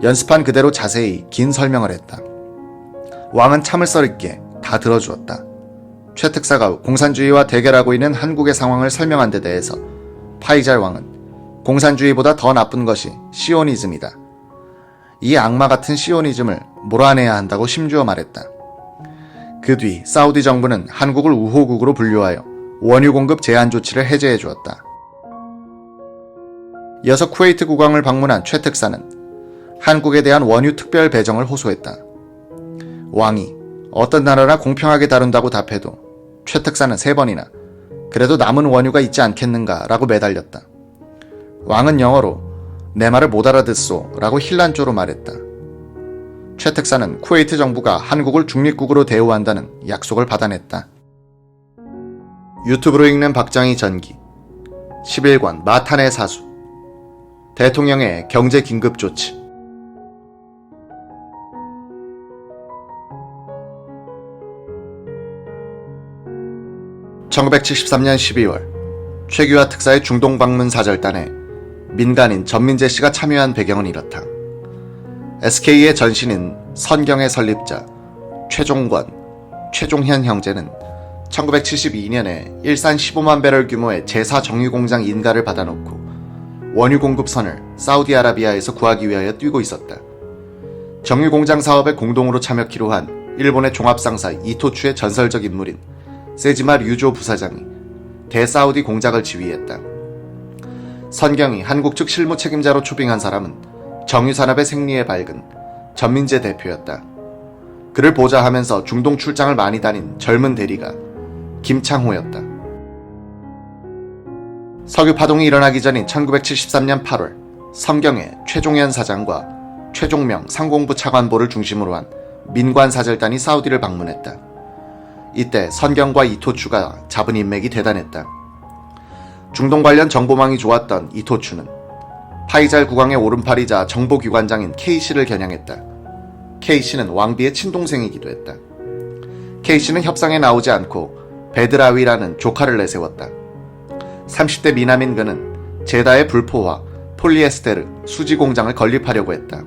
연습한 그대로 자세히 긴 설명을 했다. 왕은 참을성 있게 다 들어주었다. 최 특사가 공산주의와 대결하고 있는 한국의 상황을 설명한 데 대해서 파이잘 왕은 공산주의보다 더 나쁜 것이 시오니즘이다. 이 악마 같은 시오니즘을 몰아내야 한다고 심주어 말했다. 그 뒤 사우디 정부는 한국을 우호국으로 분류하여 원유 공급 제한 조치를 해제해 주었다. 이어서 쿠웨이트 국왕을 방문한 최 특사는 한국에 대한 원유 특별 배정을 호소했다. 왕이 어떤 나라나 공평하게 다룬다고 답해도 최 특사는 3번이나 그래도 남은 원유가 있지 않겠는가 라고 매달렸다. 왕은 영어로 내 말을 못 알아듣소 라고 힐난조로 말했다. 최 특사는 쿠웨이트 정부가 한국을 중립국으로 대우한다는 약속을 받아냈다. 유튜브로 읽는 박정희 전기 11권 마탄의 사수 대통령의 경제 긴급 조치 1973년 12월 최규하 특사의 중동 방문 사절단에 민간인 전민재 씨가 참여한 배경은 이렇다. SK의 전신인 선경의 설립자 최종권, 최종현 형제는 1972년에 일산 15만 배럴 규모의 제4 정유공장 인가를 받아놓고 원유 공급선을 사우디아라비아에서 구하기 위하여 뛰고 있었다. 정유공장 사업에 공동으로 참여키로 한 일본의 종합상사 이토추의 전설적 인물인 세지마 류조 부사장이 대사우디 공작을 지휘했다. 선경이 한국 측 실무 책임자로 초빙한 사람은 정유산업의 생리에 밝은 전민재 대표였다. 그를 보자 하면서 중동 출장을 많이 다닌 젊은 대리가 김창호였다. 석유 파동이 일어나기 전인 1973년 8월 선경의 최종현 사장과 최종명 상공부 차관보를 중심으로 한 민관 사절단이 사우디를 방문했다. 이때 선경과 이토추가 잡은 인맥이 대단했다. 중동 관련 정보망이 좋았던 이토추는 파이잘 국왕의 오른팔이자 정보기관장인 K씨를 겨냥했다. K씨는 왕비의 친동생이기도 했다. K씨는 협상에 나오지 않고 베드라위라는 조카를 내세웠다. 30대 미남인 그는 제다의 불포화, 폴리에스테르, 수지 공장을 건립하려고 했다.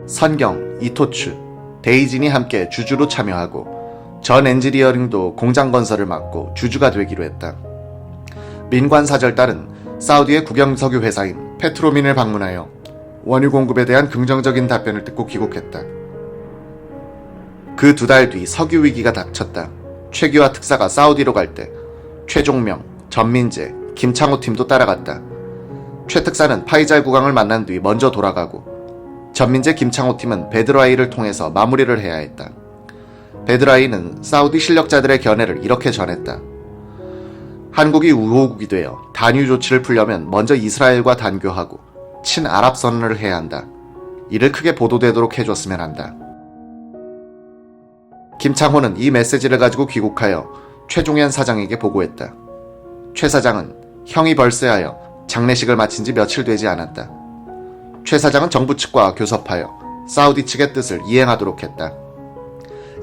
선경, 이토추, 데이진이 함께 주주로 참여하고 전 엔지니어링도 공장 건설을 맡고 주주가 되기로 했다. 민관 사절단은 사우디의 국영석유 회사인 페트로민을 방문하여 원유 공급에 대한 긍정적인 답변을 듣고 귀국했다. 그 2달 뒤 석유 위기가 닥쳤다. 최규하 특사가 사우디로 갈 때 최종명, 전민재, 김창호 팀도 따라갔다. 최 특사는 파이잘 국왕을 만난 뒤 먼저 돌아가고 전민재, 김창호 팀은 베드라이를 통해서 마무리를 해야 했다. 베드라이는 사우디 실력자들의 견해를 이렇게 전했다. 한국이 우호국이 되어 단유 조치를 풀려면 먼저 이스라엘과 단교하고 친아랍 선언을 해야 한다. 이를 크게 보도되도록 해줬으면 한다. 김창호는 이 메시지를 가지고 귀국하여 최종현 사장에게 보고했다. 최 사장은 형이 벌새하여 장례식을 마친 지 며칠 되지 않았다. 최 사장은 정부 측과 교섭하여 사우디 측의 뜻을 이행하도록 했다.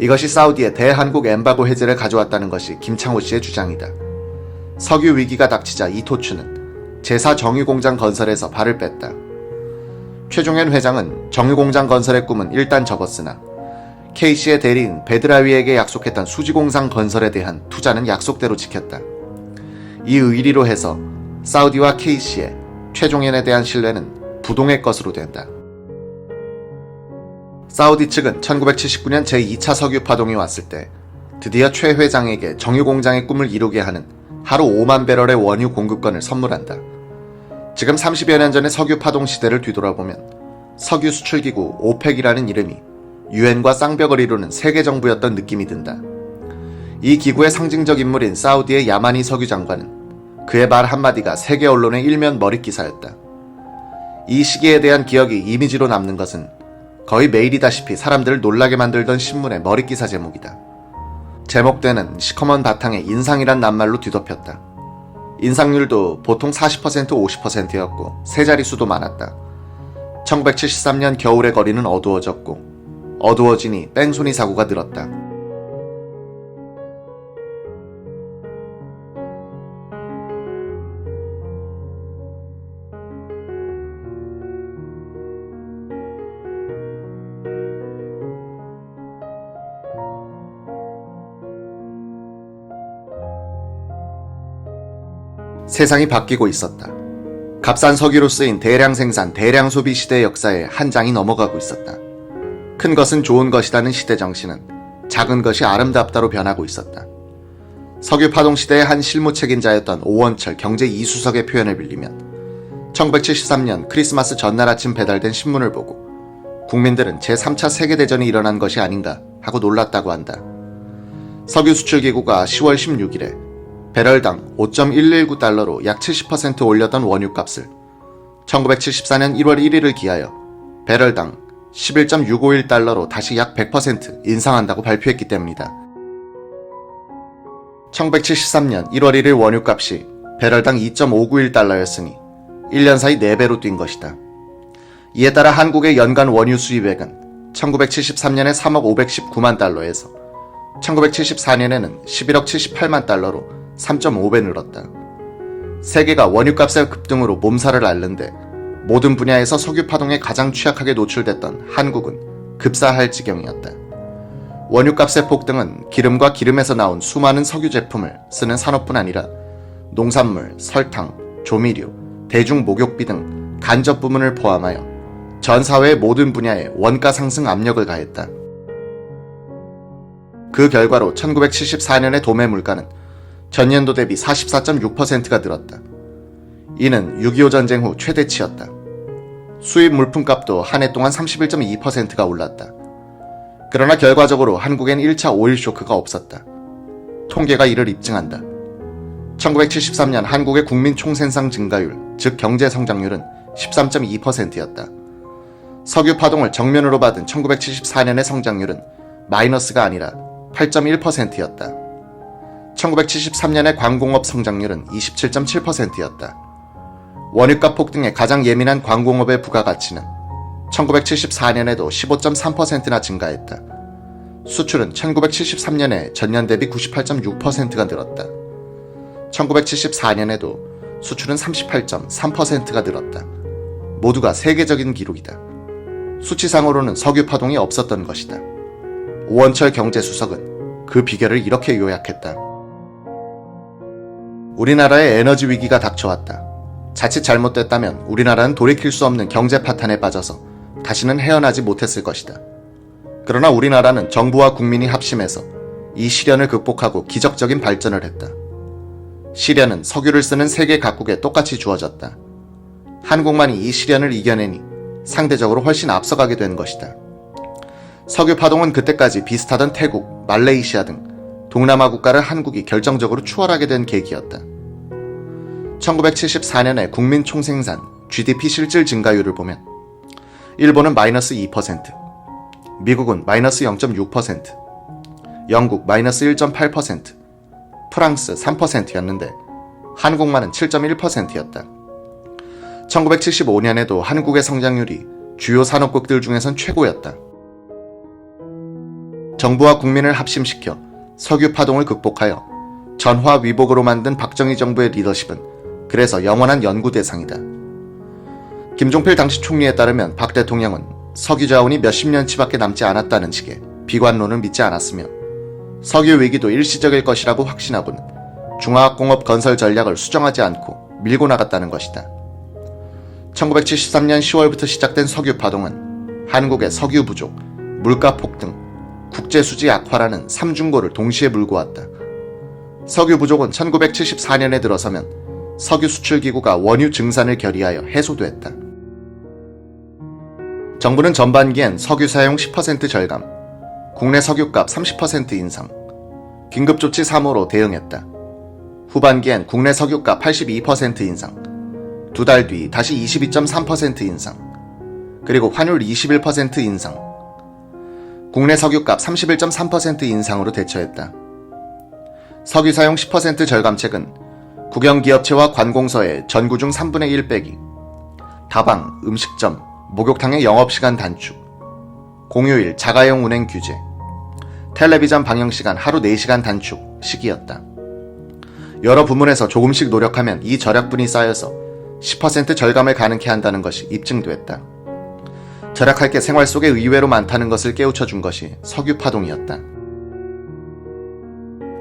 이것이 사우디의 대한국 엠바고 해제를 가져왔다는 것이 김창호 씨의 주장이다. 석유 위기가 닥치자 이토추는 제4 정유공장 건설에서 발을 뺐다. 최종현 회장은 정유공장 건설의 꿈은 일단 접었으나 K씨의 대리인 베드라위에게 약속했던 수지공장 건설에 대한 투자는 약속대로 지켰다. 이 의리로 해서 사우디와 K씨의 최종현에 대한 신뢰는 부동의 것으로 된다. 사우디 측은 1979년 제2차 석유 파동이 왔을 때 드디어 최 회장에게 정유공장의 꿈을 이루게 하는 하루 5만 배럴의 원유 공급권을 선물한다. 지금 30여 년 전의 석유 파동 시대를 뒤돌아보면 석유 수출기구 오펙이라는 이름이 유엔과 쌍벽을 이루는 세계 정부였던 느낌이 든다. 이 기구의 상징적 인물인 사우디의 야마니 석유 장관은 그의 말 한마디가 세계 언론의 일면 머릿기사였다. 이 시기에 대한 기억이 이미지로 남는 것은 거의 매일이다시피 사람들을 놀라게 만들던 신문의 머릿기사 제목이다. 제목대는 시커먼 바탕에 인상이란 낱말로 뒤덮였다. 인상률도 보통 40% 50%였고 세 자릿수도 많았다. 1973년 겨울의 거리는 어두워졌고 어두워지니 뺑소니 사고가 늘었다. 세상이 바뀌고 있었다. 값싼 석유로 쓰인 대량 생산, 대량 소비 시대의 역사에 한 장이 넘어가고 있었다. 큰 것은 좋은 것이라는 시대 정신은 작은 것이 아름답다로 변하고 있었다. 석유 파동 시대의 한 실무 책임자였던 오원철 경제 이수석의 표현을 빌리면 1973년 크리스마스 전날 아침 배달된 신문을 보고 국민들은 제3차 세계대전이 일어난 것이 아닌가 하고 놀랐다고 한다. 석유 수출기구가 10월 16일에 배럴당 5.119달러로 약 70% 올렸던 원유값을 1974년 1월 1일을 기하여 배럴당 11.651달러로 다시 약 100% 인상한다고 발표했기 때문이다. 1973년 1월 1일 원유값이 배럴당 2.591달러였으니 1년 사이 4배로 뛴 것이다. 이에 따라 한국의 연간 원유 수입액은 1973년에 3억 519만 달러에서 1974년에는 11억 78만 달러로 3.5배 늘었다. 세계가 원유값의 급등으로 몸살을 앓는데 모든 분야에서 석유 파동에 가장 취약하게 노출됐던 한국은 급사할 지경이었다. 원유값의 폭등은 기름과 기름에서 나온 수많은 석유 제품을 쓰는 산업뿐 아니라 농산물, 설탕, 조미료, 대중 목욕비 등 간접 부문을 포함하여 전 사회의 모든 분야에 원가 상승 압력을 가했다. 그 결과로 1974년의 도매 물가는 전년도 대비 44.6%가 늘었다. 이는 6.25 전쟁 후 최대치였다. 수입 물품값도 한 해 동안 31.2%가 올랐다. 그러나 결과적으로 한국엔 1차 오일 쇼크가 없었다. 통계가 이를 입증한다. 1973년 한국의 국민 총생산 증가율, 즉 경제 성장률은 13.2%였다. 석유 파동을 정면으로 받은 1974년의 성장률은 마이너스가 아니라 8.1%였다. 1973년의 광공업 성장률은 27.7%였다. 원유값 폭등에 가장 예민한 광공업의 부가가치는 1974년에도 15.3%나 증가했다. 수출은 1973년에 전년 대비 98.6%가 늘었다. 1974년에도 수출은 38.3%가 늘었다. 모두가 세계적인 기록이다. 수치상으로는 석유 파동이 없었던 것이다. 오원철 경제수석은 그 비결을 이렇게 요약했다. 우리나라에 에너지 위기가 닥쳐왔다. 자칫 잘못됐다면 우리나라는 돌이킬 수 없는 경제 파탄에 빠져서 다시는 헤어나지 못했을 것이다. 그러나 우리나라는 정부와 국민이 합심해서 이 시련을 극복하고 기적적인 발전을 했다. 시련은 석유를 쓰는 세계 각국에 똑같이 주어졌다. 한국만이 이 시련을 이겨내니 상대적으로 훨씬 앞서가게 된 것이다. 석유 파동은 그때까지 비슷하던 태국, 말레이시아 등 동남아 국가를 한국이 결정적으로 추월하게 된 계기였다. 1974년의 국민 총생산 GDP 실질 증가율을 보면 일본은 마이너스 2%, 미국은 마이너스 0.6%, 영국 마이너스 1.8%, 프랑스 3%였는데 한국만은 7.1%였다. 1975년에도 한국의 성장률이 주요 산업국들 중에선 최고였다. 정부와 국민을 합심시켜 석유 파동을 극복하여 전화 위복으로 만든 박정희 정부의 리더십은 그래서 영원한 연구 대상이다. 김종필 당시 총리에 따르면 박 대통령은 석유 자원이 몇십 년치밖에 남지 않았다는 식의 비관론을 믿지 않았으며 석유 위기도 일시적일 것이라고 확신하고는 중화학공업 건설 전략을 수정하지 않고 밀고 나갔다는 것이다. 1973년 10월부터 시작된 석유 파동은 한국의 석유 부족, 물가 폭등, 국제수지 악화라는 3중고를 동시에 물고 왔다. 석유 부족은 1974년에 들어서면 석유 수출기구가 원유 증산을 결의하여 해소됐다. 정부는 전반기엔 석유 사용 10% 절감, 국내 석유값 30% 인상, 긴급조치 3호로 대응했다. 후반기엔 국내 석유값 82% 인상, 두 달 뒤 다시 22.3% 인상, 그리고 환율 21% 인상, 국내 석유값 31.3% 인상으로 대처했다. 석유 사용 10% 절감책은 국영기업체와 관공서의 전구 중 3분의 1 빼기, 다방, 음식점, 목욕탕의 영업시간 단축, 공휴일 자가용 운행 규제, 텔레비전 방영시간 하루 4시간 단축 시기였다. 여러 부문에서 조금씩 노력하면 이 절약분이 쌓여서 10% 절감을 가능케 한다는 것이 입증됐다. 절약할 게 생활 속에 의외로 많다는 것을 깨우쳐준 것이 석유 파동이었다.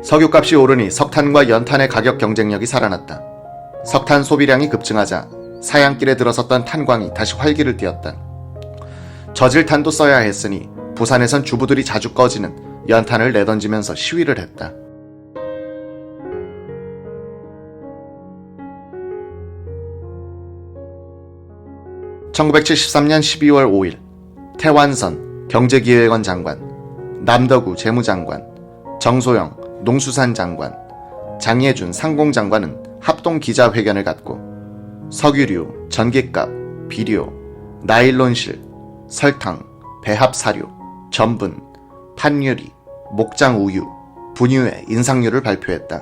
석유값이 오르니 석탄과 연탄의 가격 경쟁력이 살아났다. 석탄 소비량이 급증하자 사양길에 들어섰던 탄광이 다시 활기를 띠었다. 저질탄도 써야 했으니 부산에선 주부들이 자주 꺼지는 연탄을 내던지면서 시위를 했다. (1973년 12월 5일) 태완선 경제기획원 장관, 남덕우 재무장관, 정소영 농수산 장관, 장예준 상공장관은 합동 기자회견을 갖고 석유류, 전기값, 비료, 나일론실, 설탕, 배합사료, 전분, 판유리, 목장우유, 분유의 인상률을 발표했다.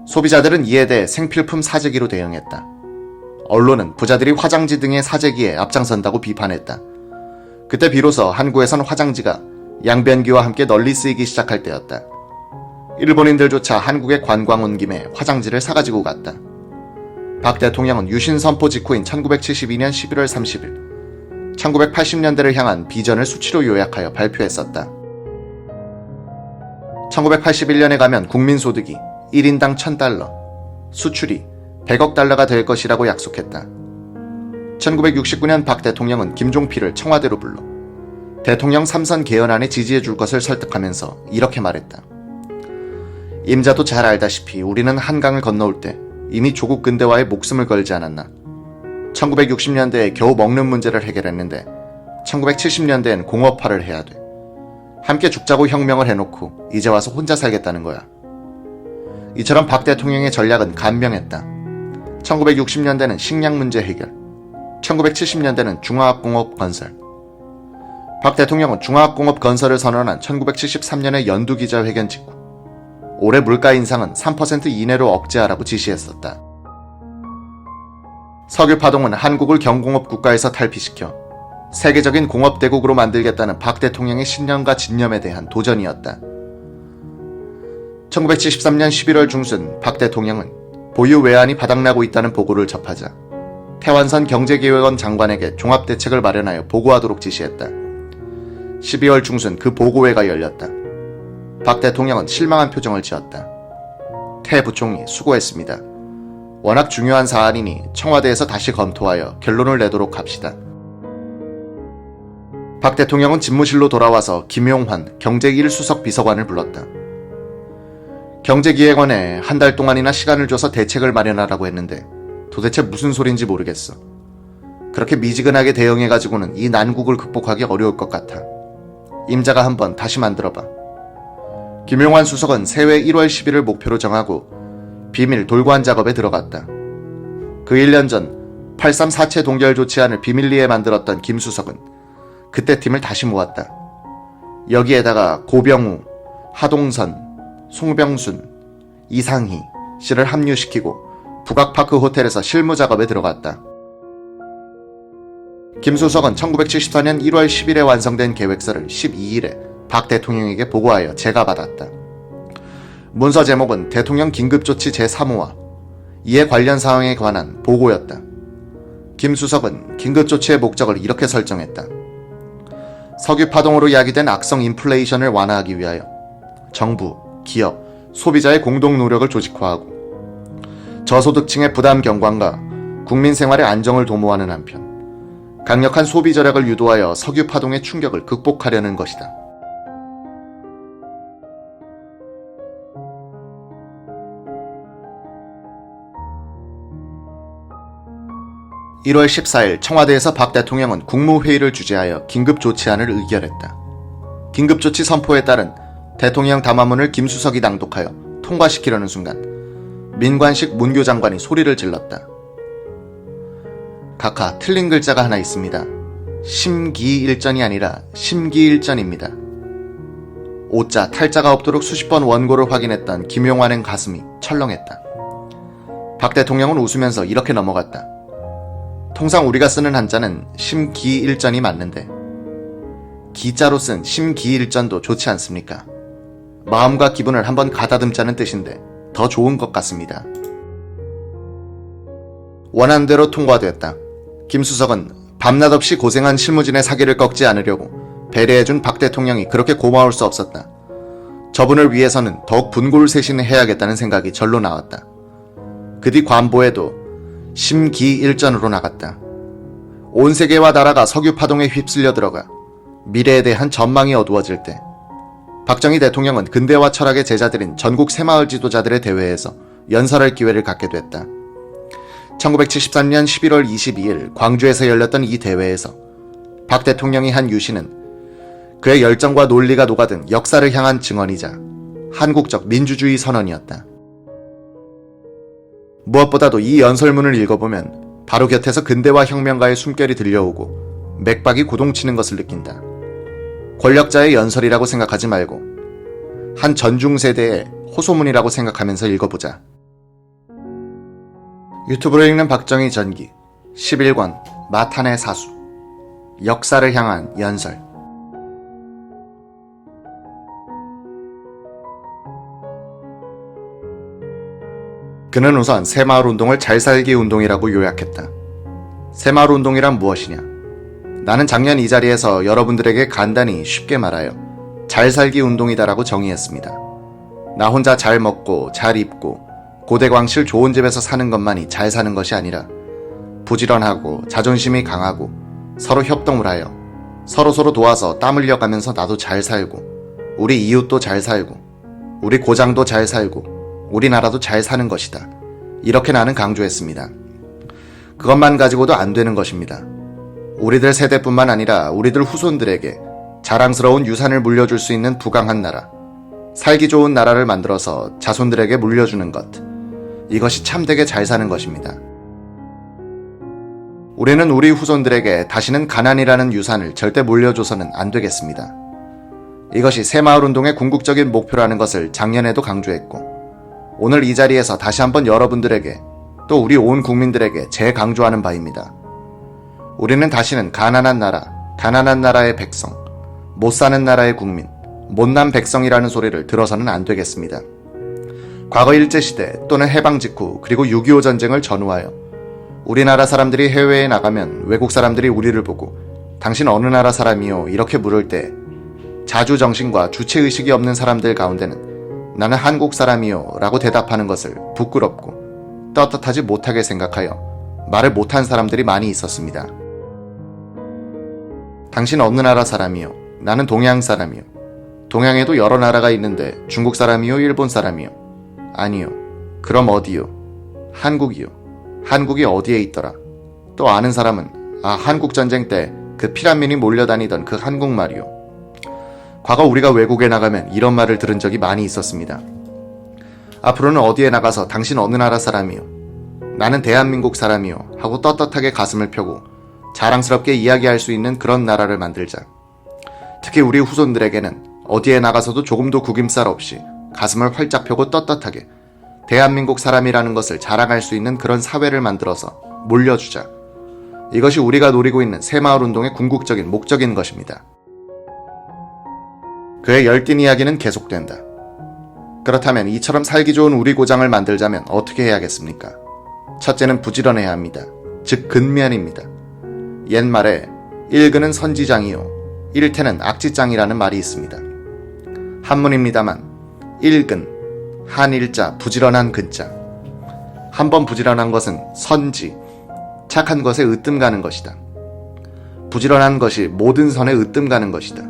소비자들은 이에 대해 생필품 사재기로 대응했다. 언론은 부자들이 화장지 등의 사재기에 앞장선다고 비판했다. 그때 비로소 한국에선 화장지가 양변기와 함께 널리 쓰이기 시작할 때였다. 일본인들조차 한국에 관광 온 김에 화장지를 사가지고 갔다. 박 대통령은 유신 선포 직후인 1972년 11월 30일 1980년대를 향한 비전을 수치로 요약하여 발표했었다. 1981년에 가면 국민소득이 1인당 1000달러, 수출이 100억 달러가 될 것이라고 약속했다. 1969년 박 대통령은 김종필을 청와대로 불러 대통령 3선 개헌안에 지지해 줄 것을 설득하면서 이렇게 말했다. 임자도 잘 알다시피 우리는 한강을 건너올 때 이미 조국 근대화에 목숨을 걸지 않았나. 1960년대에 겨우 먹는 문제를 해결했는데 1970년대엔 공업화를 해야 돼. 함께 죽자고 혁명을 해놓고 이제 와서 혼자 살겠다는 거야. 이처럼 박 대통령의 전략은 간명했다. 1960년대는 식량 문제 해결, 1970년대는 중화학공업 건설. 박 대통령은 중화학공업 건설을 선언한 1973년의 연두기자회견 직후 올해 물가 인상은 3% 이내로 억제하라고 지시했었다. 석유 파동은 한국을 경공업 국가에서 탈피시켜 세계적인 공업대국으로 만들겠다는 박 대통령의 신념과 진념에 대한 도전이었다. 1973년 11월 중순 박 대통령은 보유 외환이 바닥나고 있다는 보고를 접하자 태완선 경제기획원 장관에게 종합대책을 마련하여 보고하도록 지시했다. 12월 중순 그 보고회가 열렸다. 박 대통령은 실망한 표정을 지었다. 태 부총리 수고했습니다. 워낙 중요한 사안이니 청와대에서 다시 검토하여 결론을 내도록 합시다. 박 대통령은 집무실로 돌아와서 김용환 경제 1수석 비서관을 불렀다. 경제기획원에 한 달 동안이나 시간을 줘서 대책을 마련하라고 했는데 도대체 무슨 소린지 모르겠어. 그렇게 미지근하게 대응해가지고는 이 난국을 극복하기 어려울 것 같아. 임자가 한번 다시 만들어봐. 김용환 수석은 새해 1월 10일을 목표로 정하고 비밀 돌관 작업에 들어갔다. 그 1년 전 8.3 동결 조치안을 비밀리에 만들었던 김 수석은 그때 팀을 다시 모았다. 여기에다가 고병우, 하동선, 송병순, 이상희 씨를 합류시키고 북악파크 호텔에서 실무 작업에 들어갔다. 김 수석은 1974년 1월 10일에 완성된 계획서를 12일에 박 대통령에게 보고하여 제가 받았다. 문서 제목은 대통령 긴급조치 제3호와 이에 관련 사항에 관한 보고였다. 김 수석은 긴급조치의 목적을 이렇게 설정했다. 석유 파동으로 야기된 악성 인플레이션을 완화하기 위하여 정부, 기업, 소비자의 공동 노력을 조직화하고 저소득층의 부담 경감과 국민 생활의 안정을 도모하는 한편 강력한 소비 절약을 유도하여 석유 파동의 충격을 극복하려는 것이다. 1월 14일 청와대에서 박 대통령은 국무회의를 주재하여 긴급조치안을 의결했다. 긴급조치 선포에 따른 대통령 담화문을 김 수석이 낭독하여 통과시키려는 순간 민관식 문교 장관이 소리를 질렀다. 각하, 틀린 글자가 하나 있습니다. 심기일전이 아니라 심기일전입니다. 오자, 탈자가 없도록 수십 번 원고를 확인했던 김용환의 가슴이 철렁했다. 박 대통령은 웃으면서 이렇게 넘어갔다. 통상 우리가 쓰는 한자는 심기일전이 맞는데 기자로 쓴 심기일전도 좋지 않습니까? 마음과 기분을 한번 가다듬자는 뜻인데 더 좋은 것 같습니다. 원안대로 통과됐다. 김 수석은 밤낮 없이 고생한 실무진의 사기를 꺾지 않으려고 배려해준 박 대통령이 그렇게 고마울 수 없었다. 저분을 위해서는 더욱 분골쇄신을 해야겠다는 생각이 절로 나왔다. 그 뒤 관보에도 심기일전으로 나갔다. 온 세계와 나라가 석유 파동에 휩쓸려 들어가 미래에 대한 전망이 어두워질 때 박정희 대통령은 근대화 철학의 제자들인 전국 새마을 지도자들의 대회에서 연설할 기회를 갖게 됐다. 1973년 11월 22일 광주에서 열렸던 이 대회에서 박 대통령이 한 유시는 그의 열정과 논리가 녹아든 역사를 향한 증언이자 한국적 민주주의 선언이었다. 무엇보다도 이 연설문을 읽어보면 바로 곁에서 근대화 혁명가의 숨결이 들려오고 맥박이 고동치는 것을 느낀다. 권력자의 연설이라고 생각하지 말고 한 전중세대의 호소문이라고 생각하면서 읽어보자. 유튜브로 읽는 박정희 전기 11권 마탄의 사수 역사를 향한 연설. 그는 우선 새마을운동을 잘살기 운동이라고 요약했다. 새마을운동이란 무엇이냐? 나는 작년 이 자리에서 여러분들에게 간단히 쉽게 말하여 잘살기 운동이다라고 정의했습니다. 나 혼자 잘 먹고 잘 입고 고대광실 좋은 집에서 사는 것만이 잘 사는 것이 아니라 부지런하고 자존심이 강하고 서로 협동을 하여 서로서로 도와서 땀 흘려가면서 나도 잘 살고 우리 이웃도 잘 살고 우리 고장도 잘 살고 우리나라도 잘 사는 것이다. 이렇게 나는 강조했습니다. 그것만 가지고도 안 되는 것입니다. 우리들 세대뿐만 아니라 우리들 후손들에게 자랑스러운 유산을 물려줄 수 있는 부강한 나라, 살기 좋은 나라를 만들어서 자손들에게 물려주는 것, 이것이 참되게 잘 사는 것입니다. 우리는 우리 후손들에게 다시는 가난이라는 유산을 절대 물려줘서는 안 되겠습니다. 이것이 새마을운동의 궁극적인 목표라는 것을 작년에도 강조했고 오늘 이 자리에서 다시 한번 여러분들에게 또 우리 온 국민들에게 재강조하는 바입니다. 우리는 다시는 가난한 나라, 가난한 나라의 백성, 못 사는 나라의 국민, 못난 백성이라는 소리를 들어서는 안 되겠습니다. 과거 일제시대 또는 해방 직후 그리고 6.25 전쟁을 전후하여 우리나라 사람들이 해외에 나가면 외국 사람들이 우리를 보고 당신 어느 나라 사람이요? 이렇게 물을 때 자주정신과 주체의식이 없는 사람들 가운데는 나는 한국 사람이요 라고 대답하는 것을 부끄럽고 떳떳하지 못하게 생각하여 말을 못한 사람들이 많이 있었습니다. 당신 어느 나라 사람이요? 나는 동양 사람이요. 동양에도 여러 나라가 있는데 중국 사람이요? 일본 사람이요? 아니요. 그럼 어디요? 한국이요. 한국이 어디에 있더라? 또 아는 사람은 한국전쟁 때 그 피란민이 몰려다니던 그 한국말이요. 과거 우리가 외국에 나가면 이런 말을 들은 적이 많이 있었습니다. 앞으로는 어디에 나가서 당신 어느 나라 사람이요? 나는 대한민국 사람이요 하고 떳떳하게 가슴을 펴고 자랑스럽게 이야기할 수 있는 그런 나라를 만들자. 특히 우리 후손들에게는 어디에 나가서도 조금도 구김살 없이 가슴을 활짝 펴고 떳떳하게 대한민국 사람이라는 것을 자랑할 수 있는 그런 사회를 만들어서 물려주자. 이것이 우리가 노리고 있는 새마을운동의 궁극적인 목적인 것입니다. 그의 열띤 이야기는 계속된다. 그렇다면 이처럼 살기 좋은 우리 고장을 만들자면 어떻게 해야겠습니까? 첫째는 부지런해야 합니다. 즉 근면입니다. 옛말에 일근은 선지장이요 일태는 악지장이라는 말이 있습니다. 한문입니다만 일근, 한일자 부지런한 근자. 한번 부지런한 것은 선지, 착한 것에 으뜸 가는 것이다. 부지런한 것이 모든 선에 으뜸 가는 것이다.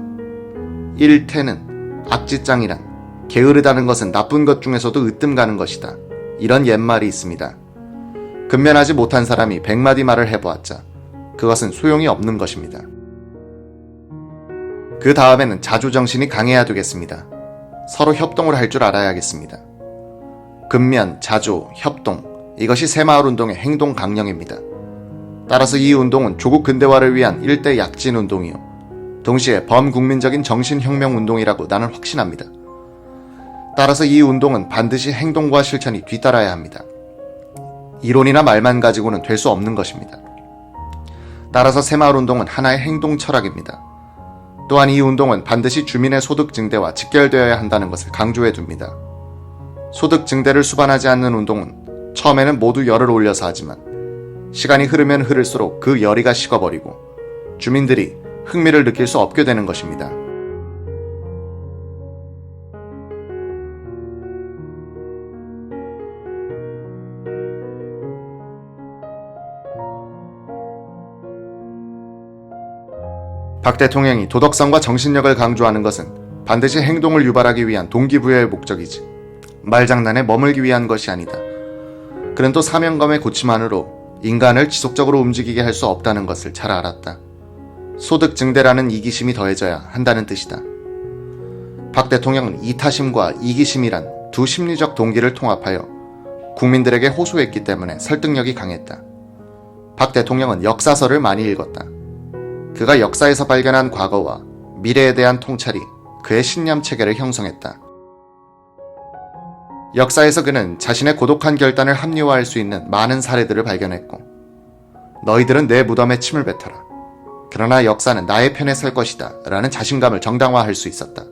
일태는 악지장이란 게으르다는 것은 나쁜 것 중에서도 으뜸 가는 것이다. 이런 옛말이 있습니다. 근면하지 못한 사람이 100마디 말을 해보았자 그것은 소용이 없는 것입니다. 그 다음에는 자조정신이 강해야 되겠습니다. 서로 협동을 할 줄 알아야겠습니다. 근면, 자조, 협동 이것이 새마을운동의 행동 강령입니다. 따라서 이 운동은 조국 근대화를 위한 일대 약진 운동이요 동시에 범국민적인 정신혁명 운동이라고 나는 확신합니다. 따라서 이 운동은 반드시 행동과 실천이 뒤따라야 합니다. 이론이나 말만 가지고는 될 수 없는 것입니다. 따라서 새마을운동은 하나의 행동 철학입니다. 또한 이 운동은 반드시 주민의 소득 증대와 직결되어야 한다는 것을 강조해 둡니다. 소득 증대를 수반하지 않는 운동은 처음에는 모두 열을 올려서 하지만 시간이 흐르면 흐를수록 그 열의가 식어버리고 주민들이 흥미를 느낄 수 없게 되는 것입니다. 박 대통령이 도덕성과 정신력을 강조하는 것은 반드시 행동을 유발하기 위한 동기부여의 목적이지 말장난에 머물기 위한 것이 아니다. 그는 또 사명감의 고침만으로 인간을 지속적으로 움직이게 할 수 없다는 것을 잘 알았다. 소득 증대라는 이기심이 더해져야 한다는 뜻이다. 박 대통령은 이타심과 이기심이란 두 심리적 동기를 통합하여 국민들에게 호소했기 때문에 설득력이 강했다. 박 대통령은 역사서를 많이 읽었다. 그가 역사에서 발견한 과거와 미래에 대한 통찰이 그의 신념 체계를 형성했다. 역사에서 그는 자신의 고독한 결단을 합리화할 수 있는 많은 사례들을 발견했고 너희들은 내 무덤에 침을 뱉어라. 그러나 역사는 나의 편에 설 것이다 라는 자신감을 정당화할 수 있었다.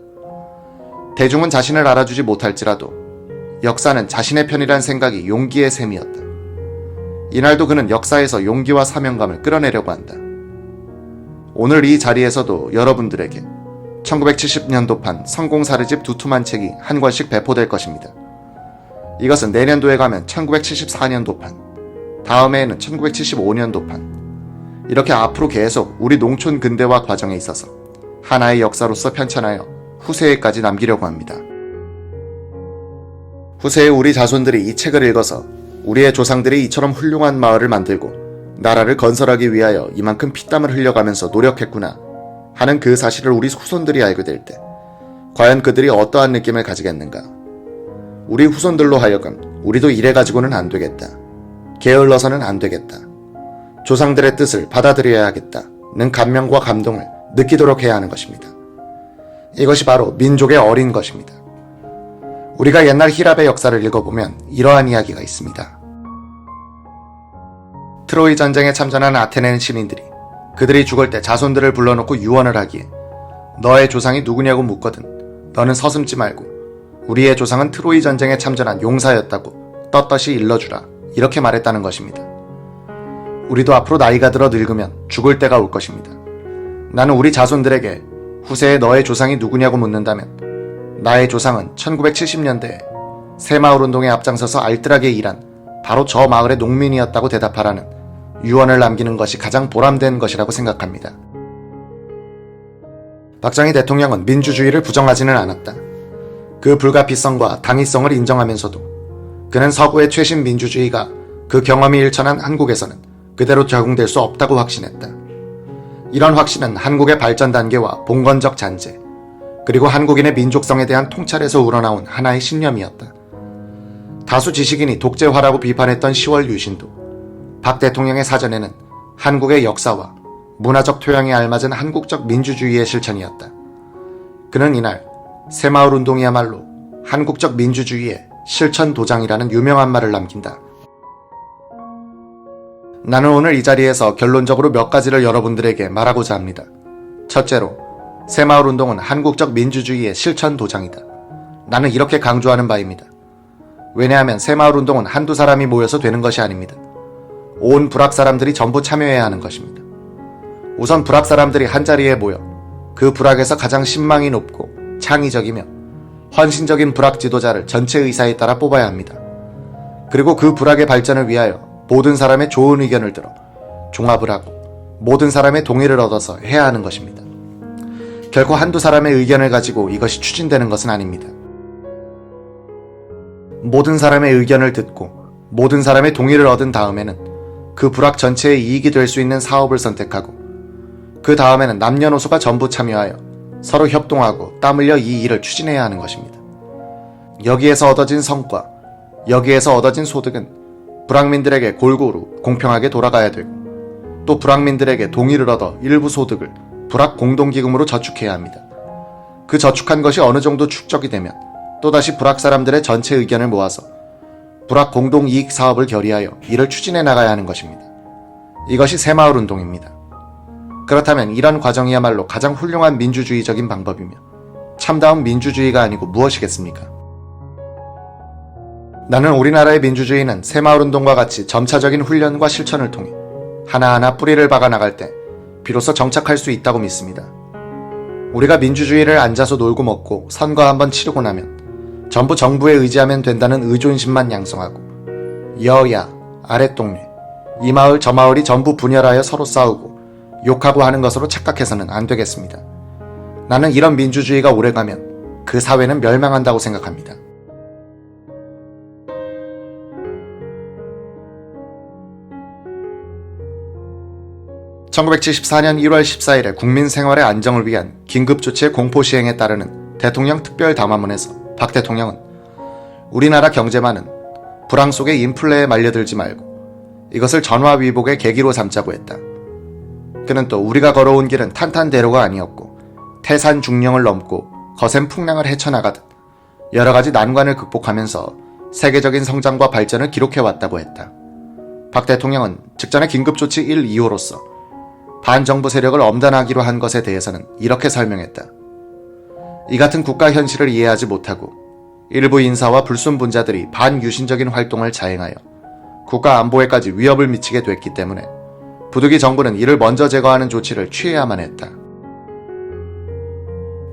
대중은 자신을 알아주지 못할지라도 역사는 자신의 편이란 생각이 용기의 셈이었다. 이날도 그는 역사에서 용기와 사명감을 끌어내려고 한다. 오늘 이 자리에서도 여러분들에게 1970년도판 성공사례집 두툼한 책이 한 권씩 배포될 것입니다. 이것은 내년도에 가면 1974년도판, 다음해에는 1975년도판, 이렇게 앞으로 계속 우리 농촌 근대화 과정에 있어서 하나의 역사로서 편찬하여 후세에까지 남기려고 합니다. 후세의 우리 자손들이 이 책을 읽어서 우리의 조상들이 이처럼 훌륭한 마을을 만들고 나라를 건설하기 위하여 이만큼 피땀을 흘려가면서 노력했구나 하는 그 사실을 우리 후손들이 알게 될 때 과연 그들이 어떠한 느낌을 가지겠는가. 우리 후손들로 하여금 우리도 이래가지고는 안 되겠다. 게을러서는 안 되겠다. 조상들의 뜻을 받아들여야겠다는 감명과 감동을 느끼도록 해야 하는 것입니다. 이것이 바로 민족의 어린 것입니다. 우리가 옛날 히랍의 역사를 읽어보면 이러한 이야기가 있습니다. 트로이 전쟁에 참전한 아테네 시민들이 그들이 죽을 때 자손들을 불러놓고 유언을 하기에 너의 조상이 누구냐고 묻거든 너는 서슴지 말고 우리의 조상은 트로이 전쟁에 참전한 용사였다고 떳떳이 일러주라 이렇게 말했다는 것입니다. 우리도 앞으로 나이가 들어 늙으면 죽을 때가 올 것입니다. 나는 우리 자손들에게 후세에 너의 조상이 누구냐고 묻는다면 나의 조상은 1970년대에 새마을운동에 앞장서서 알뜰하게 일한 바로 저 마을의 농민이었다고 대답하라는 유언을 남기는 것이 가장 보람된 것이라고 생각합니다. 박정희 대통령은 민주주의를 부정하지는 않았다. 그 불가피성과 당위성을 인정하면서도 그는 서구의 최신 민주주의가 그 경험이 일천한 한국에서는 그대로 적용될 수 없다고 확신했다. 이런 확신은 한국의 발전 단계와 봉건적 잔재, 그리고 한국인의 민족성에 대한 통찰에서 우러나온 하나의 신념이었다. 다수 지식인이 독재화라고 비판했던 10월 유신도 박 대통령의 사전에는 한국의 역사와 문화적 토양에 알맞은 한국적 민주주의의 실천이었다. 그는 이날 새마을운동이야말로 한국적 민주주의의 실천 도장이라는 유명한 말을 남긴다. 나는 오늘 이 자리에서 결론적으로 몇 가지를 여러분들에게 말하고자 합니다. 첫째로, 새마을운동은 한국적 민주주의의 실천 도장이다. 나는 이렇게 강조하는 바입니다. 왜냐하면 새마을운동은 한두 사람이 모여서 되는 것이 아닙니다. 온 불악 사람들이 전부 참여해야 하는 것입니다. 우선 불악 사람들이 한자리에 모여 그 불악에서 가장 신망이 높고 창의적이며 헌신적인 불악 지도자를 전체 의사에 따라 뽑아야 합니다. 그리고 그 불악의 발전을 위하여 모든 사람의 좋은 의견을 들어 종합을 하고 모든 사람의 동의를 얻어서 해야 하는 것입니다. 결코 한두 사람의 의견을 가지고 이것이 추진되는 것은 아닙니다. 모든 사람의 의견을 듣고 모든 사람의 동의를 얻은 다음에는 그 불악 전체의 이익이 될 수 있는 사업을 선택하고 그 다음에는 남녀노소가 전부 참여하여 서로 협동하고 땀 흘려 이 일을 추진해야 하는 것입니다. 여기에서 얻어진 성과, 여기에서 얻어진 소득은 불악민들에게 골고루 공평하게 돌아가야 되고 또 불악민들에게 동의를 얻어 일부 소득을 불악 공동기금으로 저축해야 합니다. 그 저축한 것이 어느 정도 축적이 되면 또다시 불악 사람들의 전체 의견을 모아서 불악 공동이익 사업을 결의하여 이를 추진해 나가야 하는 것입니다. 이것이 새마을운동입니다. 그렇다면 이런 과정이야말로 가장 훌륭한 민주주의적인 방법이며 참다운 민주주의가 아니고 무엇이겠습니까? 나는 우리나라의 민주주의는 새마을운동과 같이 점차적인 훈련과 실천을 통해 하나하나 뿌리를 박아나갈 때 비로소 정착할 수 있다고 믿습니다. 우리가 민주주의를 앉아서 놀고 먹고 선거 한번 치르고 나면 전부 정부에 의지하면 된다는 의존심만 양성하고 여야, 아랫동네, 이 마을 저 마을이 전부 분열하여 서로 싸우고 욕하고 하는 것으로 착각해서는 안 되겠습니다. 나는 이런 민주주의가 오래가면 그 사회는 멸망한다고 생각합니다. (1974년 1월 14일에) 국민 생활의 안정을 위한 긴급조치의 공포시행에 따르는 대통령 특별담화문에서 박 대통령은 우리나라 경제만은 불황 속의 인플레에 말려들지 말고 이것을 전화위복의 계기로 삼자고 했다. 그는 또 우리가 걸어온 길은 탄탄대로가 아니었고 태산중령을 넘고 거센 풍랑을 헤쳐나가듯 여러 가지 난관을 극복하면서 세계적인 성장과 발전을 기록해왔다고 했다. 박 대통령은 직전의 긴급조치 1, 2호로서 반정부 세력을 엄단하기로 한 것에 대해서는 이렇게 설명했다. 이 같은 국가 현실을 이해하지 못하고 일부 인사와 불순분자들이 반유신적인 활동을 자행하여 국가 안보에까지 위협을 미치게 됐기 때문에 부득이 정부는 이를 먼저 제거하는 조치를 취해야만 했다.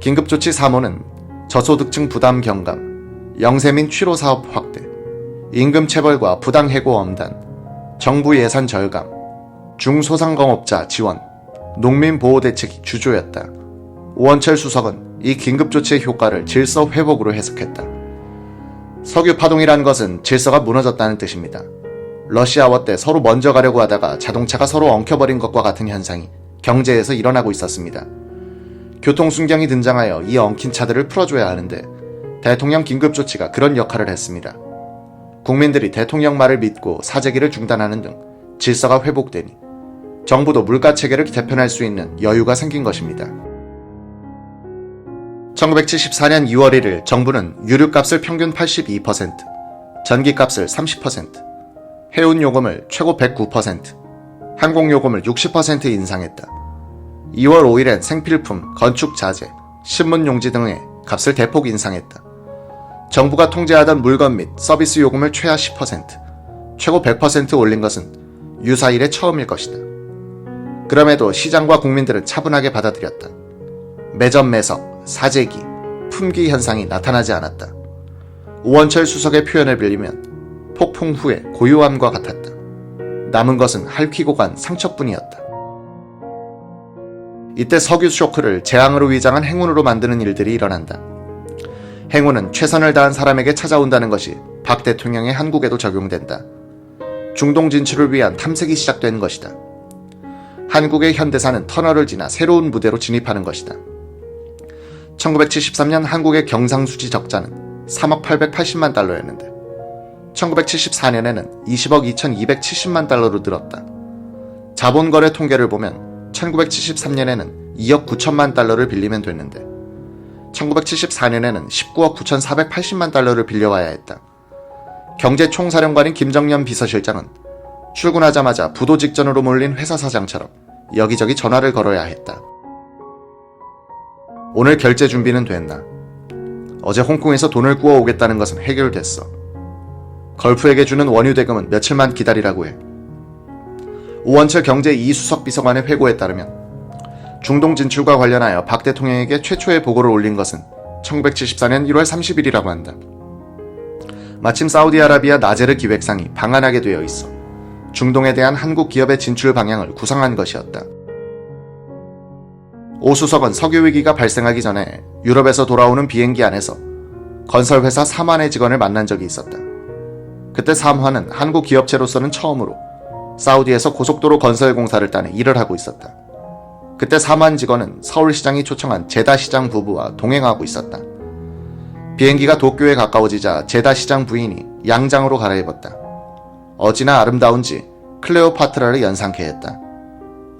긴급조치 3호는 저소득층 부담 경감, 영세민 취로 사업 확대, 임금 체벌과 부당 해고 엄단, 정부 예산 절감, 중소상공업자 지원, 농민 보호 대책이 주조였다. 오원철 수석은 이 긴급조치의 효과를 질서 회복으로 해석했다. 석유 파동이란 것은 질서가 무너졌다는 뜻입니다. 러시아워 때 서로 먼저 가려고 하다가 자동차가 서로 엉켜버린 것과 같은 현상이 경제에서 일어나고 있었습니다. 교통순경이 등장하여 이 엉킨 차들을 풀어줘야 하는데 대통령 긴급조치가 그런 역할을 했습니다. 국민들이 대통령 말을 믿고 사재기를 중단하는 등 질서가 회복되니 정부도 물가체계를 개편할 수 있는 여유가 생긴 것입니다. 1974년 2월 1일 정부는 유류값을 평균 82%, 전기값을 30%, 해운요금을 최고 109%, 항공요금을 60% 인상했다. 2월 5일엔 생필품, 건축자재, 신문용지 등의 값을 대폭 인상했다. 정부가 통제하던 물건 및 서비스 요금을 최하 10%, 최고 100% 올린 것은 유사 이래 처음일 것이다. 그럼에도 시장과 국민들은 차분하게 받아들였다. 매점 매석, 사재기, 품귀 현상이 나타나지 않았다. 오원철 수석의 표현을 빌리면 폭풍 후의 고요함과 같았다. 남은 것은 핥히고 간 상처뿐이었다. 이때 석유 쇼크를 재앙으로 위장한 행운으로 만드는 일들이 일어난다. 행운은 최선을 다한 사람에게 찾아온다는 것이 박 대통령의 한국에도 적용된다. 중동 진출을 위한 탐색이 시작된 것이다. 한국의 현대사는 터널을 지나 새로운 무대로 진입하는 것이다. 1973년 한국의 경상수지 적자는 3억 880만 달러였는데 1974년에는 20억 2270만 달러로 늘었다. 자본거래 통계를 보면 1973년에는 2억 9천만 달러를 빌리면 됐는데 1974년에는 19억 9480만 달러를 빌려와야 했다. 경제총사령관인 김정년 비서실장은 출근하자마자 부도 직전으로 몰린 회사 사장처럼 여기저기 전화를 걸어야 했다. 오늘 결제 준비는 됐나? 어제 홍콩에서 돈을 구워오겠다는 것은 해결됐어. 걸프에게 주는 원유 대금은 며칠만 기다리라고 해. 오원철 경제 이수석 비서관의 회고에 따르면 중동 진출과 관련하여 박 대통령에게 최초의 보고를 올린 것은 1974년 1월 30일이라고 한다. 마침 사우디아라비아 나제르 기획상이 방한하게 되어 있어 중동에 대한 한국 기업의 진출 방향을 구상한 것이었다. 오 수석은 석유 위기가 발생하기 전에 유럽에서 돌아오는 비행기 안에서 건설회사 삼환의 직원을 만난 적이 있었다. 그때 삼환은 한국 기업체로서는 처음으로 사우디에서 고속도로 건설 공사를 따내 일을 하고 있었다. 그때 삼환 직원은 서울시장이 초청한 제다 시장 부부와 동행하고 있었다. 비행기가 도쿄에 가까워지자 제다 시장 부인이 양장으로 갈아입었다. 어찌나 아름다운지 클레오파트라를 연상케 했다.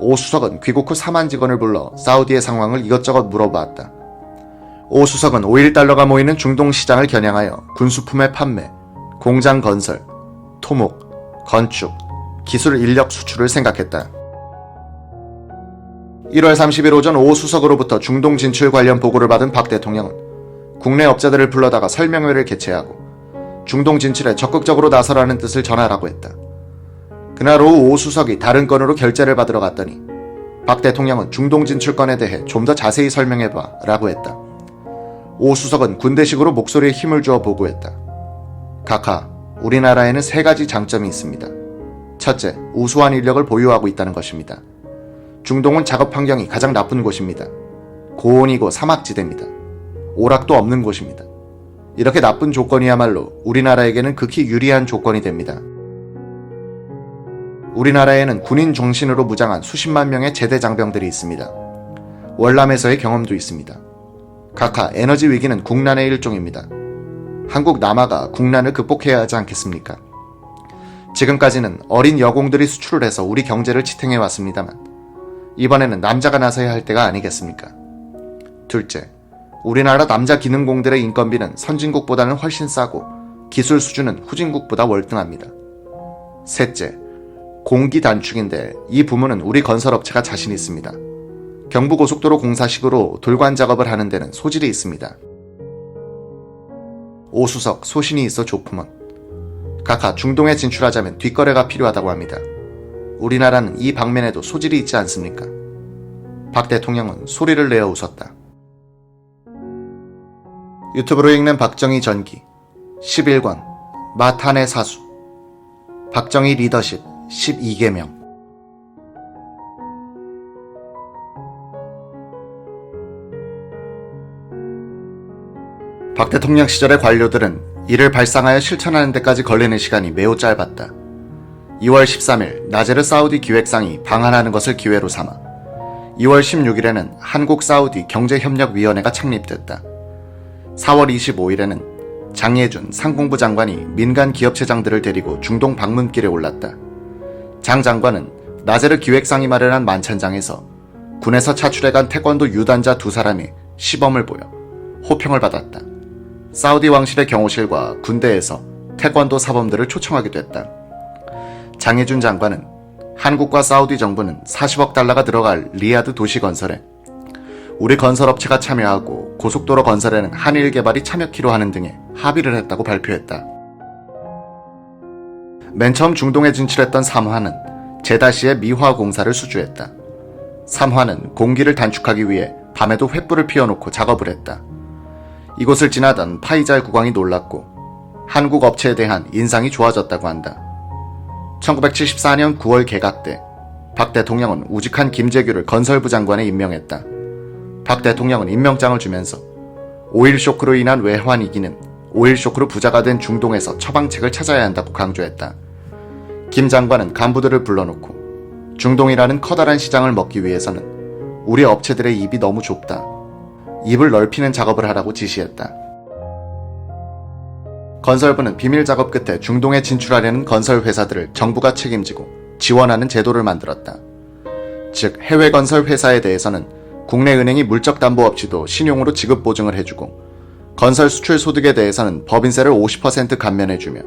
오 수석은 귀국 후 삼환 직원을 불러 사우디의 상황을 이것저것 물어보았다. 오 수석은 5일 달러가 모이는 중동 시장을 겨냥하여 군수품의 판매, 공장 건설, 토목, 건축, 기술 인력 수출을 생각했다. 1월 30일 오전 오 수석으로부터 중동 진출 관련 보고를 받은 박 대통령은 국내 업자들을 불러다가 설명회를 개최하고 중동 진출에 적극적으로 나서라는 뜻을 전하라고 했다. 그날 오후 오 수석이 다른 건으로 결제를 받으러 갔더니 박 대통령은 중동 진출건에 대해 좀 더 자세히 설명해봐 라고 했다. 오 수석은 군대식으로 목소리에 힘을 주어 보고했다. 각하, 우리나라에는 3가지 장점이 있습니다. 첫째, 우수한 인력을 보유하고 있다는 것입니다. 중동은 작업 환경이 가장 나쁜 곳입니다. 고온이고 사막지대입니다. 오락도 없는 곳입니다. 이렇게 나쁜 조건이야말로 우리나라에게는 극히 유리한 조건이 됩니다. 우리나라에는 군인 정신으로 무장한 수십만 명의 제대 장병들이 있습니다. 월남에서의 경험도 있습니다. 각하, 에너지 위기는 국난의 일종입니다. 한국 남아가 국난을 극복해야 하지 않겠습니까? 지금까지는 어린 여공들이 수출을 해서 우리 경제를 지탱해 왔습니다만 이번에는 남자가 나서야 할 때가 아니겠습니까? 둘째, 우리나라 남자 기능공들의 인건비는 선진국보다는 훨씬 싸고 기술 수준은 후진국보다 월등합니다. 셋째, 공기 단축인데 이 부문은 우리 건설업체가 자신 있습니다. 경부고속도로 공사식으로 돌관 작업을 하는 데는 소질이 있습니다. 오 수석, 소신이 있어 좋구먼. 각하, 중동에 진출하자면 뒷거래가 필요하다고 합니다. 우리나라는 이 방면에도 소질이 있지 않습니까? 박 대통령은 소리를 내어 웃었다. 유튜브로 읽는 박정희 전기 11권 마탄의 사수 박정희 리더십 12계명. 박 대통령 시절의 관료들은 이를 발상하여 실천하는 데까지 걸리는 시간이 매우 짧았다. 2월 13일 나제르 사우디 기획상이 방한하는 것을 기회로 삼아 2월 16일에는 한국-사우디 경제협력위원회가 창립됐다. 4월 25일에는 장예준 상공부 장관이 민간 기업체장들을 데리고 중동 방문길에 올랐다. 장 장관은 나제르 기획상이 마련한 만찬장에서 군에서 차출해간 태권도 유단자 2사람이 시범을 보여 호평을 받았다. 사우디 왕실의 경호실과 군대에서 태권도 사범들을 초청하기도 했다. 장예준 장관은 한국과 사우디 정부는 40억 달러가 들어갈 리야드 도시 건설에 우리 건설업체가 참여하고 고속도로 건설에는 한일 개발이 참여키로 하는 등의 합의를 했다고 발표했다. 맨 처음 중동에 진출했던 삼환은 제다시의 미화 공사를 수주했다. 삼환은 공기를 단축하기 위해 밤에도 횃불을 피워놓고 작업을 했다. 이곳을 지나던 파이잘 국왕이 놀랐고 한국 업체에 대한 인상이 좋아졌다고 한다. 1974년 9월 개각 때 박 대통령은 우직한 김재규를 건설부 장관에 임명했다. 박 대통령은 임명장을 주면서 오일 쇼크로 인한 외환 위기는 오일 쇼크로 부자가 된 중동에서 처방책을 찾아야 한다고 강조했다. 김 장관은 간부들을 불러놓고 중동이라는 커다란 시장을 먹기 위해서는 우리 업체들의 입이 너무 좁다. 입을 넓히는 작업을 하라고 지시했다. 건설부는 비밀 작업 끝에 중동에 진출하려는 건설 회사들을 정부가 책임지고 지원하는 제도를 만들었다. 즉 해외 건설 회사에 대해서는 국내 은행이 물적 담보 없이도 신용으로 지급 보증을 해주고 건설 수출 소득에 대해서는 법인세를 50% 감면해주며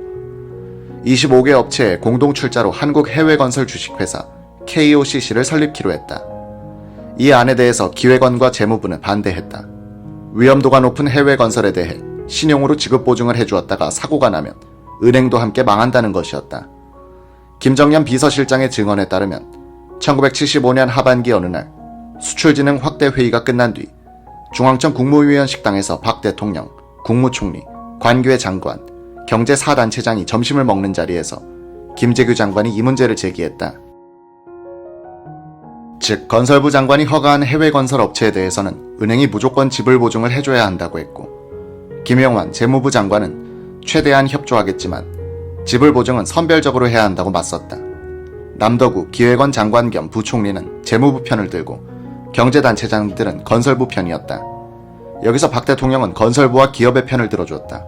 25개 업체의 공동 출자로 한국 해외 건설 주식회사 KOCC를 설립키로 했다. 이 안에 대해서 기획원과 재무부는 반대했다. 위험도가 높은 해외 건설에 대해 신용으로 지급 보증을 해주었다가 사고가 나면 은행도 함께 망한다는 것이었다. 김정년 비서실장의 증언에 따르면 1975년 하반기 어느 날 수출진흥 확대 회의가 끝난 뒤 중앙청 국무위원 식당에서 박 대통령, 국무총리, 관교회 장관, 경제 4단체장이 점심을 먹는 자리에서 김재규 장관이 이 문제를 제기했다. 즉 건설부 장관이 허가한 해외 건설 업체에 대해서는 은행이 무조건 지불 보증을 해줘야 한다고 했고, 김영환 재무부 장관은 최대한 협조하겠지만 지불 보증은 선별적으로 해야 한다고 맞섰다. 남덕우 기획원 장관 겸 부총리는 재무부 편을 들고 경제단체장들은 건설부 편이었다. 여기서 박 대통령은 건설부와 기업의 편을 들어줬다.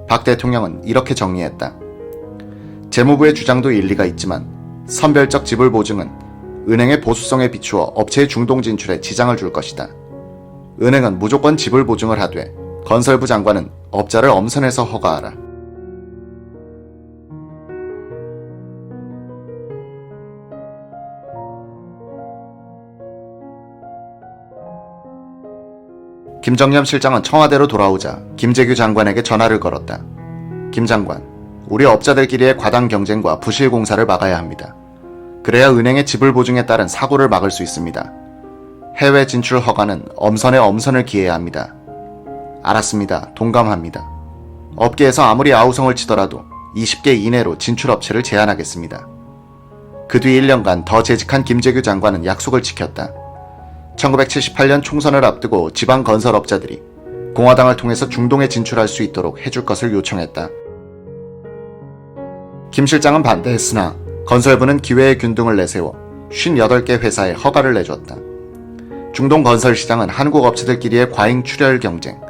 박 대통령은 이렇게 정리했다. 재무부의 주장도 일리가 있지만 선별적 지불 보증은 은행의 보수성에 비추어 업체의 중동 진출에 지장을 줄 것이다. 은행은 무조건 지불 보증을 하되 건설부 장관은 업자를 엄선해서 허가하라. 김정년 실장은 청와대로 돌아오자 김재규 장관에게 전화를 걸었다. 김 장관, 우리 업자들끼리의 과당 경쟁과 부실 공사를 막아야 합니다. 그래야 은행의 지불 보증에 따른 사고를 막을 수 있습니다. 해외 진출 허가는 엄선에 엄선을 기해야 합니다. 알았습니다. 동감합니다. 업계에서 아무리 아우성을 치더라도 20개 이내로 진출 업체를 제한하겠습니다. 그 뒤 1년간 더 재직한 김재규 장관은 약속을 지켰다. 1978년 총선을 앞두고 지방 건설업자들이 공화당을 통해서 중동에 진출할 수 있도록 해줄 것을 요청했다. 김 실장은 반대했으나 건설부는 기회의 균등을 내세워 58개 회사에 허가를 내줬다. 중동 건설 시장은 한국 업체들끼리의 과잉 출혈 경쟁,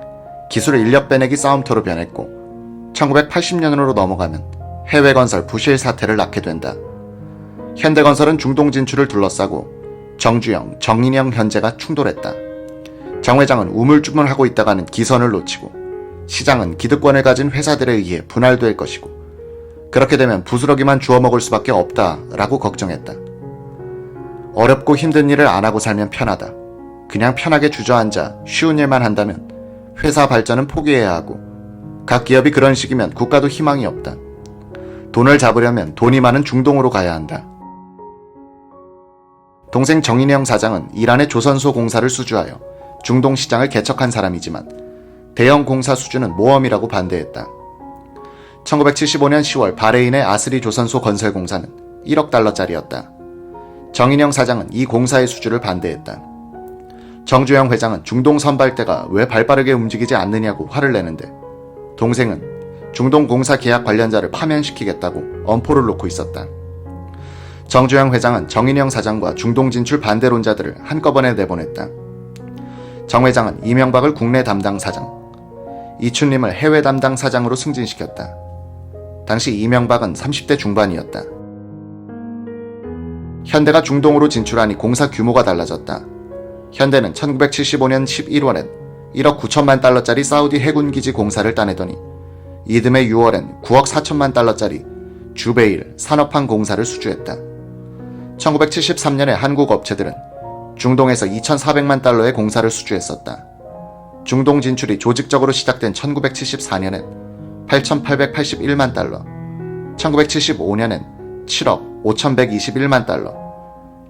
기술 인력 빼내기 싸움터로 변했고 1980년으로 넘어가면 해외 건설 부실 사태를 낳게 된다. 현대건설은 중동 진출을 둘러싸고 정주영, 정인영 현재가 충돌했다. 정 회장은 우물쭈물하고 있다가는 기선을 놓치고 시장은 기득권을 가진 회사들에 의해 분할될 것이고 그렇게 되면 부스러기만 주워 먹을 수밖에 없다라고 걱정했다. 어렵고 힘든 일을 안 하고 살면 편하다. 그냥 편하게 주저앉아 쉬운 일만 한다면 회사 발전은 포기해야 하고 각 기업이 그런 식이면 국가도 희망이 없다. 돈을 잡으려면 돈이 많은 중동으로 가야 한다. 동생 정인영 사장은 이란의 조선소 공사를 수주하여 중동 시장을 개척한 사람이지만 대형 공사 수주는 모험이라고 반대했다. 1975년 10월 바레인의 아스리 조선소 건설 공사는 1억 달러짜리였다. 정인영 사장은 이 공사의 수주를 반대했다. 정주영 회장은 중동 선발대가 왜 발빠르게 움직이지 않느냐고 화를 내는데 동생은 중동 공사 계약 관련자를 파면시키겠다고 엄포를 놓고 있었다. 정주영 회장은 정인영 사장과 중동 진출 반대론자들을 한꺼번에 내보냈다. 정 회장은 이명박을 국내 담당 사장, 이춘림을 해외 담당 사장으로 승진시켰다. 당시 이명박은 30대 중반이었다. 현대가 중동으로 진출하니 공사 규모가 달라졌다. 현대는 1975년 11월엔 1억 9천만 달러짜리 사우디 해군기지 공사를 따내더니 이듬해 6월엔 9억 4천만 달러짜리 주베일 산업항 공사를 수주했다. 1973년에 한국 업체들은 중동에서 2,400만 달러의 공사를 수주했었다. 중동 진출이 조직적으로 시작된 1974년엔 8,881만 달러, 1975년엔 7억 5,121만 달러,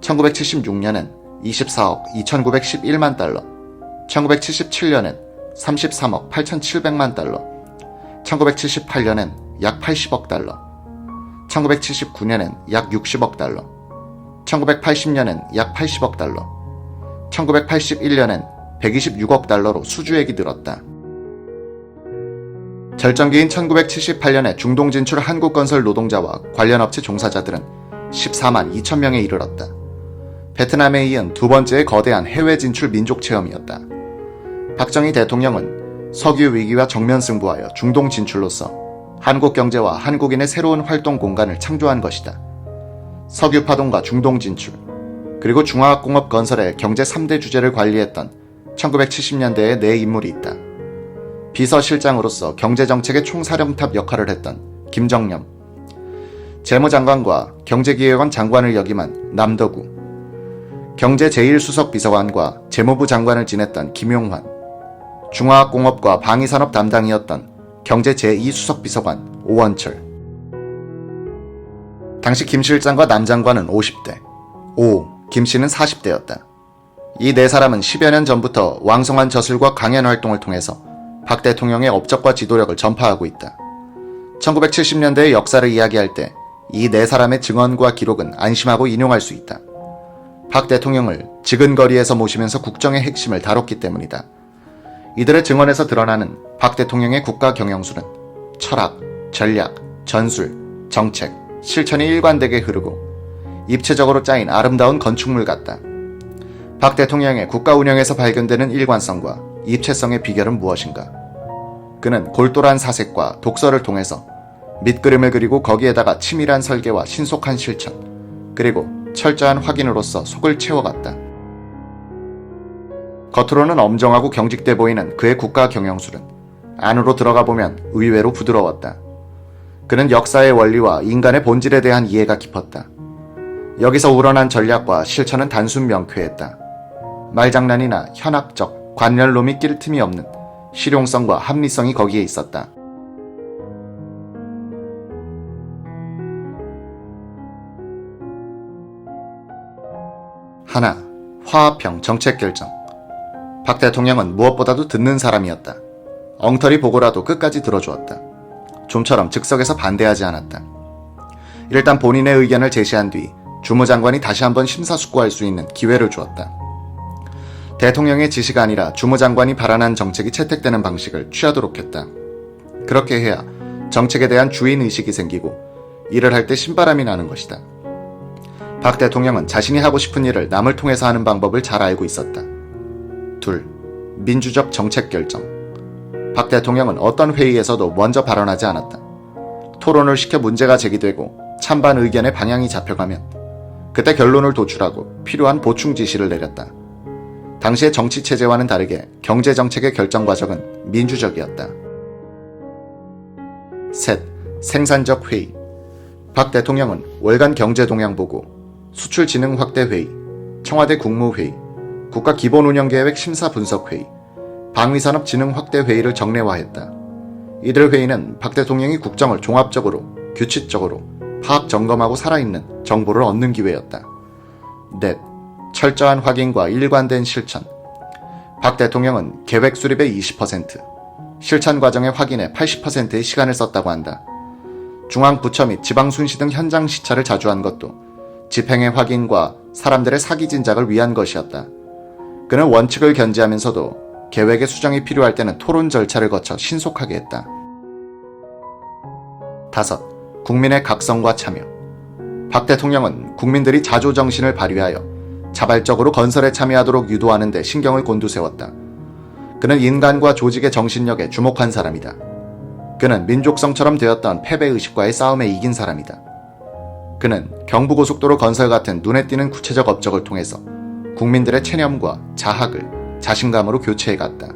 1976년엔 24억 2,911만 달러, 1977년엔 33억 8,700만 달러, 1978년엔 약 80억 달러, 1979년엔 약 60억 달러, 1980년엔 약 80억 달러, 1981년엔 126억 달러로 수주액이 늘었다. 절정기인 1978년에 중동 진출 한국건설 노동자와 관련 업체 종사자들은 14만 2천 명에 이르렀다. 베트남에 이은 두 번째의 거대한 해외 진출 민족 체험이었다. 박정희 대통령은 석유 위기와 정면 승부하여 중동 진출로서 한국 경제와 한국인의 새로운 활동 공간을 창조한 것이다. 석유 파동과 중동 진출, 그리고 중화학공업 건설의 경제 3대 주제를 관리했던 1970년대의 네 인물이 있다. 비서실장으로서 경제정책의 총사령탑 역할을 했던 김정년, 재무장관과 경제기획원 장관을 역임한 남덕우, 경제 제1수석 비서관과 재무부 장관을 지냈던 김용환, 중화학공업과 방위산업 담당이었던 경제 제2수석비서관 오원철. 당시 김 실장과 남 장관은 50대, 김 씨는 40대였다. 이 네 사람은 10여 년 전부터 왕성한 저술과 강연 활동을 통해서 박 대통령의 업적과 지도력을 전파하고 있다. 1970년대의 역사를 이야기할 때 이 네 사람의 증언과 기록은 안심하고 인용할 수 있다. 박 대통령을 지근거리에서 모시면서 국정의 핵심을 다뤘기 때문이다. 이들의 증언에서 드러나는 박 대통령의 국가 경영술은 철학, 전략, 전술, 정책, 실천이 일관되게 흐르고 입체적으로 짜인 아름다운 건축물 같다. 박 대통령의 국가 운영에서 발견되는 일관성과 입체성의 비결은 무엇인가? 그는 골똘한 사색과 독서를 통해서 밑그림을 그리고 거기에다가 치밀한 설계와 신속한 실천, 그리고 철저한 확인으로써 속을 채워갔다. 겉으로는 엄정하고 경직돼 보이는 그의 국가 경영술은 안으로 들어가 보면 의외로 부드러웠다. 그는 역사의 원리와 인간의 본질에 대한 이해가 깊었다. 여기서 우러난 전략과 실천은 단순 명쾌했다. 말장난이나 현학적, 관열놈이 낄 틈이 없는 실용성과 합리성이 거기에 있었다. 하나, 화합형 정책 결정. 박 대통령은 무엇보다도 듣는 사람이었다. 엉터리 보고라도 끝까지 들어주었다. 좀처럼 즉석에서 반대하지 않았다. 일단 본인의 의견을 제시한 뒤 주무장관이 다시 한번 심사숙고할 수 있는 기회를 주었다. 대통령의 지시가 아니라 주무장관이 발안한 정책이 채택되는 방식을 취하도록 했다. 그렇게 해야 정책에 대한 주인의식이 생기고 일을 할 때 신바람이 나는 것이다. 박 대통령은 자신이 하고 싶은 일을 남을 통해서 하는 방법을 잘 알고 있었다. 둘, 민주적 정책 결정. 박 대통령은 어떤 회의에서도 먼저 발언하지 않았다. 토론을 시켜 문제가 제기되고 찬반 의견의 방향이 잡혀가면 그때 결론을 도출하고 필요한 보충 지시를 내렸다. 당시의 정치 체제와는 다르게 경제 정책의 결정 과정은 민주적이었다. 셋, 생산적 회의. 박 대통령은 월간 경제 동향 보고, 수출 진흥 확대 회의, 청와대 국무회의, 국가 기본운영계획 심사 분석 회의, 방위산업 진흥 확대 회의를 정례화했다. 이들 회의는 박 대통령이 국정을 종합적으로, 규칙적으로 파악 점검하고 살아있는 정보를 얻는 기회였다. 넷, 철저한 확인과 일관된 실천. 박 대통령은 계획 수립의 20%, 실천 과정의 확인에 80%의 시간을 썼다고 한다. 중앙부처 및 지방순시 등 현장 시찰을 자주 한 것도 집행의 확인과 사람들의 사기 진작을 위한 것이었다. 그는 원칙을 견지하면서도 계획의 수정이 필요할 때는 토론 절차를 거쳐 신속하게 했다. 다섯, 국민의 각성과 참여. 박 대통령은 국민들이 자조정신을 발휘하여 자발적으로 건설에 참여하도록 유도하는 데 신경을 곤두세웠다. 그는 인간과 조직의 정신력에 주목한 사람이다. 그는 민족성처럼 되었던 패배의식과의 싸움에 이긴 사람이다. 그는 경부고속도로 건설 같은 눈에 띄는 구체적 업적을 통해서 국민들의 체념과 자학을 자신감으로 교체해갔다.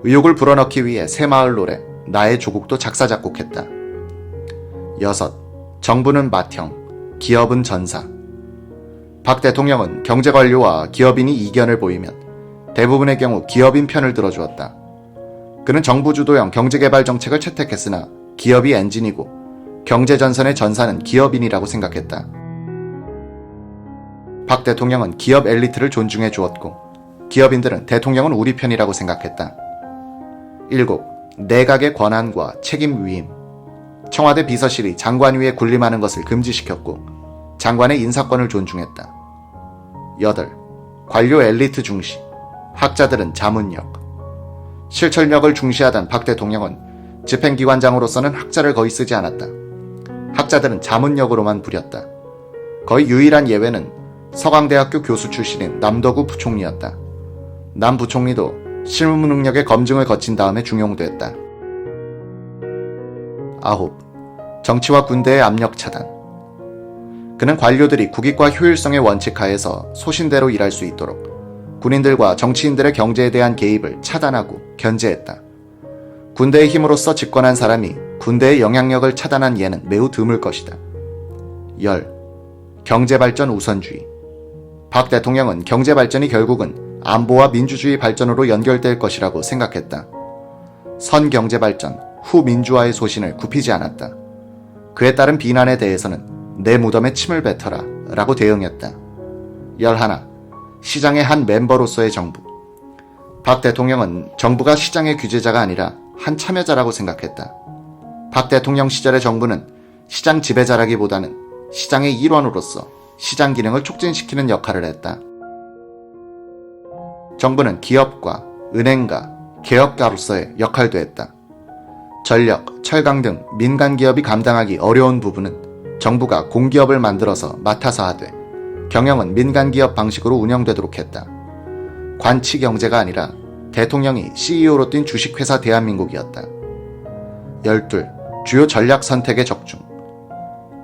의욕을 불어넣기 위해 새마을 노래 나의 조국도 작사 작곡했다. 여섯, 정부는 맏형, 기업은 전사. 박 대통령은 경제관료와 기업인이 이견을 보이면 대부분의 경우 기업인 편을 들어주었다. 그는 정부 주도형 경제개발 정책을 채택했으나 기업이 엔진이고 경제전선의 전사는 기업인이라고 생각했다. 박 대통령은 기업 엘리트를 존중해 주었고 기업인들은 대통령은 우리 편이라고 생각했다. 7. 내각의 권한과 책임 위임. 청와대 비서실이 장관 위에 군림하는 것을 금지시켰고 장관의 인사권을 존중했다. 8. 관료 엘리트 중시. 학자들은 자문력. 실천력을 중시하던 박 대통령은 집행기관장으로서는 학자를 거의 쓰지 않았다. 학자들은 자문력으로만 부렸다. 거의 유일한 예외는 서강대학교 교수 출신인 남덕우 부총리였다. 남 부총리도 실무 능력의 검증을 거친 다음에 중용됐다. 9. 정치와 군대의 압력 차단. 그는 관료들이 국익과 효율성의 원칙 하에서 소신대로 일할 수 있도록 군인들과 정치인들의 경제에 대한 개입을 차단하고 견제했다. 군대의 힘으로써 집권한 사람이 군대의 영향력을 차단한 예는 매우 드물 것이다. 10. 경제발전 우선주의. 박 대통령은 경제발전이 결국은 안보와 민주주의 발전으로 연결될 것이라고 생각했다. 선 경제 발전, 후 민주화의 소신을 굽히지 않았다. 그에 따른 비난에 대해서는 내 무덤에 침을 뱉어라 라고 대응했다. 11. 시장의 한 멤버로서의 정부. 박 대통령은 정부가 시장의 규제자가 아니라 한 참여자라고 생각했다. 박 대통령 시절의 정부는 시장 지배자라기보다는 시장의 일원으로서 시장 기능을 촉진시키는 역할을 했다. 정부는 기업과 은행가, 개업가로서의 역할도 했다. 전력, 철강 등 민간 기업이 감당하기 어려운 부분은 정부가 공기업을 만들어서 맡아서 하되 경영은 민간 기업 방식으로 운영되도록 했다. 관치 경제가 아니라 대통령이 CEO로 뛴 주식회사 대한민국이었다. 12. 주요 전략 선택의 적중.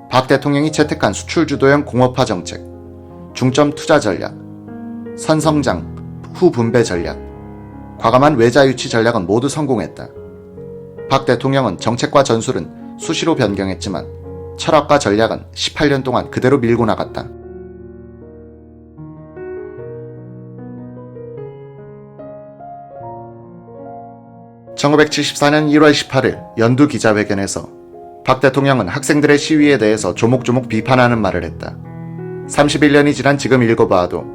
박 대통령이 채택한 수출주도형 공업화 정책, 중점 투자 전략, 선성장, 후분배 전략, 과감한 외자 유치 전략은 모두 성공했다. 박 대통령은 정책과 전술은 수시로 변경했지만 철학과 전략은 18년 동안 그대로 밀고 나갔다. (1974년 1월 18일) 연두 기자회견에서 박 대통령은 학생들의 시위에 대해서 조목조목 비판하는 말을 했다. 31년이 지난 지금 읽어봐도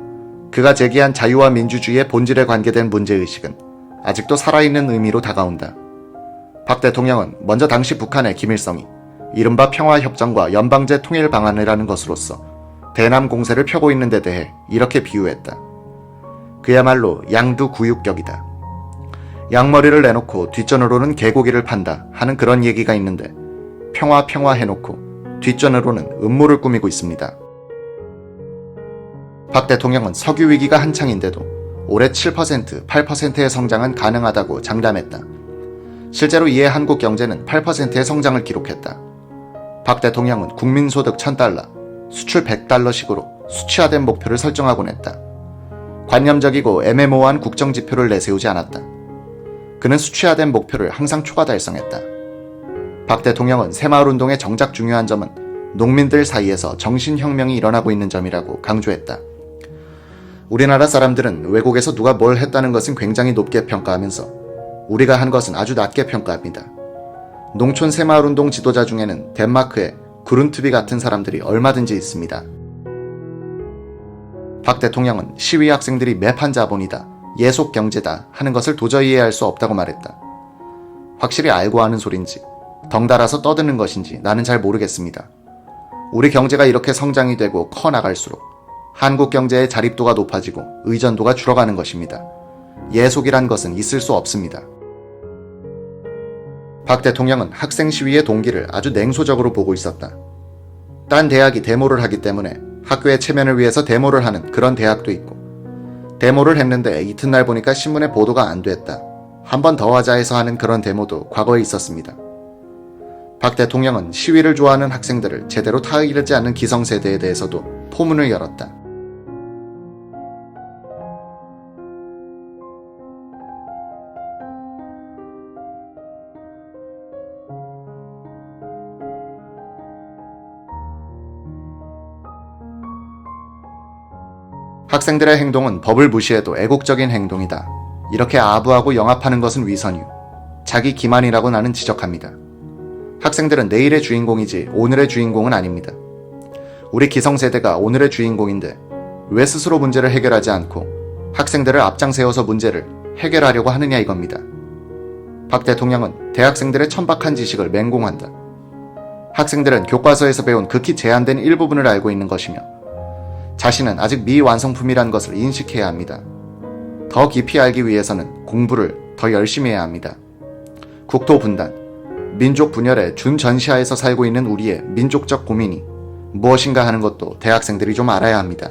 그가 제기한 자유와 민주주의의 본질에 관계된 문제의식은 아직도 살아있는 의미로 다가온다. 박 대통령은 먼저 당시 북한의 김일성이 이른바 평화협정과 연방제 통일 방안이라는 것으로서 대남 공세를 펴고 있는 데 대해 이렇게 비유했다. 그야말로 양두구육격이다. 양머리를 내놓고 뒷전으로는 개고기를 판다 하는 그런 얘기가 있는데 평화 해놓고 뒷전으로는 음모를 꾸미고 있습니다. 박 대통령은 석유 위기가 한창인데도 올해 7%, 8%의 성장은 가능하다고 장담했다. 실제로 이에 한국 경제는 8%의 성장을 기록했다. 박 대통령은 국민소득 1,000달러, 수출 100달러식으로 수치화된 목표를 설정하곤 했다. 관념적이고 애매모호한 국정지표를 내세우지 않았다. 그는 수치화된 목표를 항상 초과 달성했다. 박 대통령은 새마을운동의 정작 중요한 점은 농민들 사이에서 정신혁명이 일어나고 있는 점이라고 강조했다. 우리나라 사람들은 외국에서 누가 뭘 했다는 것은 굉장히 높게 평가하면서 우리가 한 것은 아주 낮게 평가합니다. 농촌 새마을운동 지도자 중에는 덴마크의 그룬트비 같은 사람들이 얼마든지 있습니다. 박 대통령은 시위 학생들이 매판 자본이다, 예속 경제다 하는 것을 도저히 이해할 수 없다고 말했다. 확실히 알고 하는 소린지 덩달아서 떠드는 것인지 나는 잘 모르겠습니다. 우리 경제가 이렇게 성장이 되고 커 나갈수록 한국 경제의 자립도가 높아지고 의존도가 줄어가는 것입니다. 예속이란 것은 있을 수 없습니다. 박 대통령은 학생 시위의 동기를 아주 냉소적으로 보고 있었다. 딴 대학이 데모를 하기 때문에 학교의 체면을 위해서 데모를 하는 그런 대학도 있고, 데모를 했는데 이튿날 보니까 신문에 보도가 안 됐다, 한 번 더 하자 해서 하는 그런 데모도 과거에 있었습니다. 박 대통령은 시위를 좋아하는 학생들을 제대로 타이르지 않는 기성세대에 대해서도 포문을 열었다. 학생들의 행동은 법을 무시해도 애국적인 행동이다. 이렇게 아부하고 영합하는 것은 위선이요, 자기 기만이라고 나는 지적합니다. 학생들은 내일의 주인공이지 오늘의 주인공은 아닙니다. 우리 기성세대가 오늘의 주인공인데 왜 스스로 문제를 해결하지 않고 학생들을 앞장세워서 문제를 해결하려고 하느냐 이겁니다. 박 대통령은 대학생들의 천박한 지식을 맹공한다. 학생들은 교과서에서 배운 극히 제한된 일부분을 알고 있는 것이며 자신은 아직 미완성품이란 것을 인식해야 합니다. 더 깊이 알기 위해서는 공부를 더 열심히 해야 합니다. 국토 분단, 민족 분열의 준전시하에서 살고 있는 우리의 민족적 고민이 무엇인가 하는 것도 대학생들이 좀 알아야 합니다.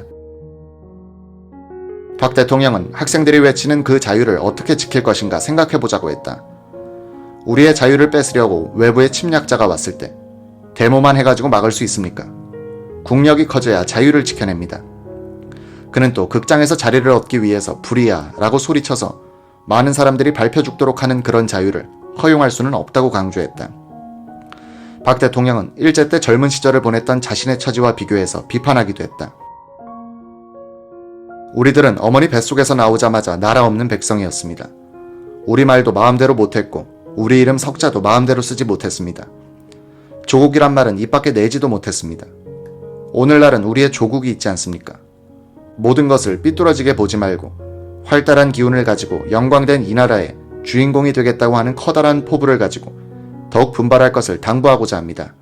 박 대통령은 학생들이 외치는 그 자유를 어떻게 지킬 것인가 생각해보자고 했다. 우리의 자유를 뺏으려고 외부의 침략자가 왔을 때 데모만 해가지고 막을 수 있습니까? 국력이 커져야 자유를 지켜냅니다. 그는 또 극장에서 자리를 얻기 위해서 불이야 라고 소리쳐서 많은 사람들이 밟혀 죽도록 하는 그런 자유를 허용할 수는 없다고 강조했다. 박 대통령은 일제 때 젊은 시절을 보냈던 자신의 처지와 비교해서 비판하기도 했다. 우리들은 어머니 뱃속에서 나오자마자 나라 없는 백성이었습니다. 우리말도 마음대로 못했고 우리 이름 석자도 마음대로 쓰지 못했습니다. 조국이란 말은 입 밖에 내지도 못했습니다. 오늘날은 우리의 조국이 있지 않습니까? 모든 것을 삐뚤어지게 보지 말고 활달한 기운을 가지고 영광된 이 나라의 주인공이 되겠다고 하는 커다란 포부를 가지고 더욱 분발할 것을 당부하고자 합니다.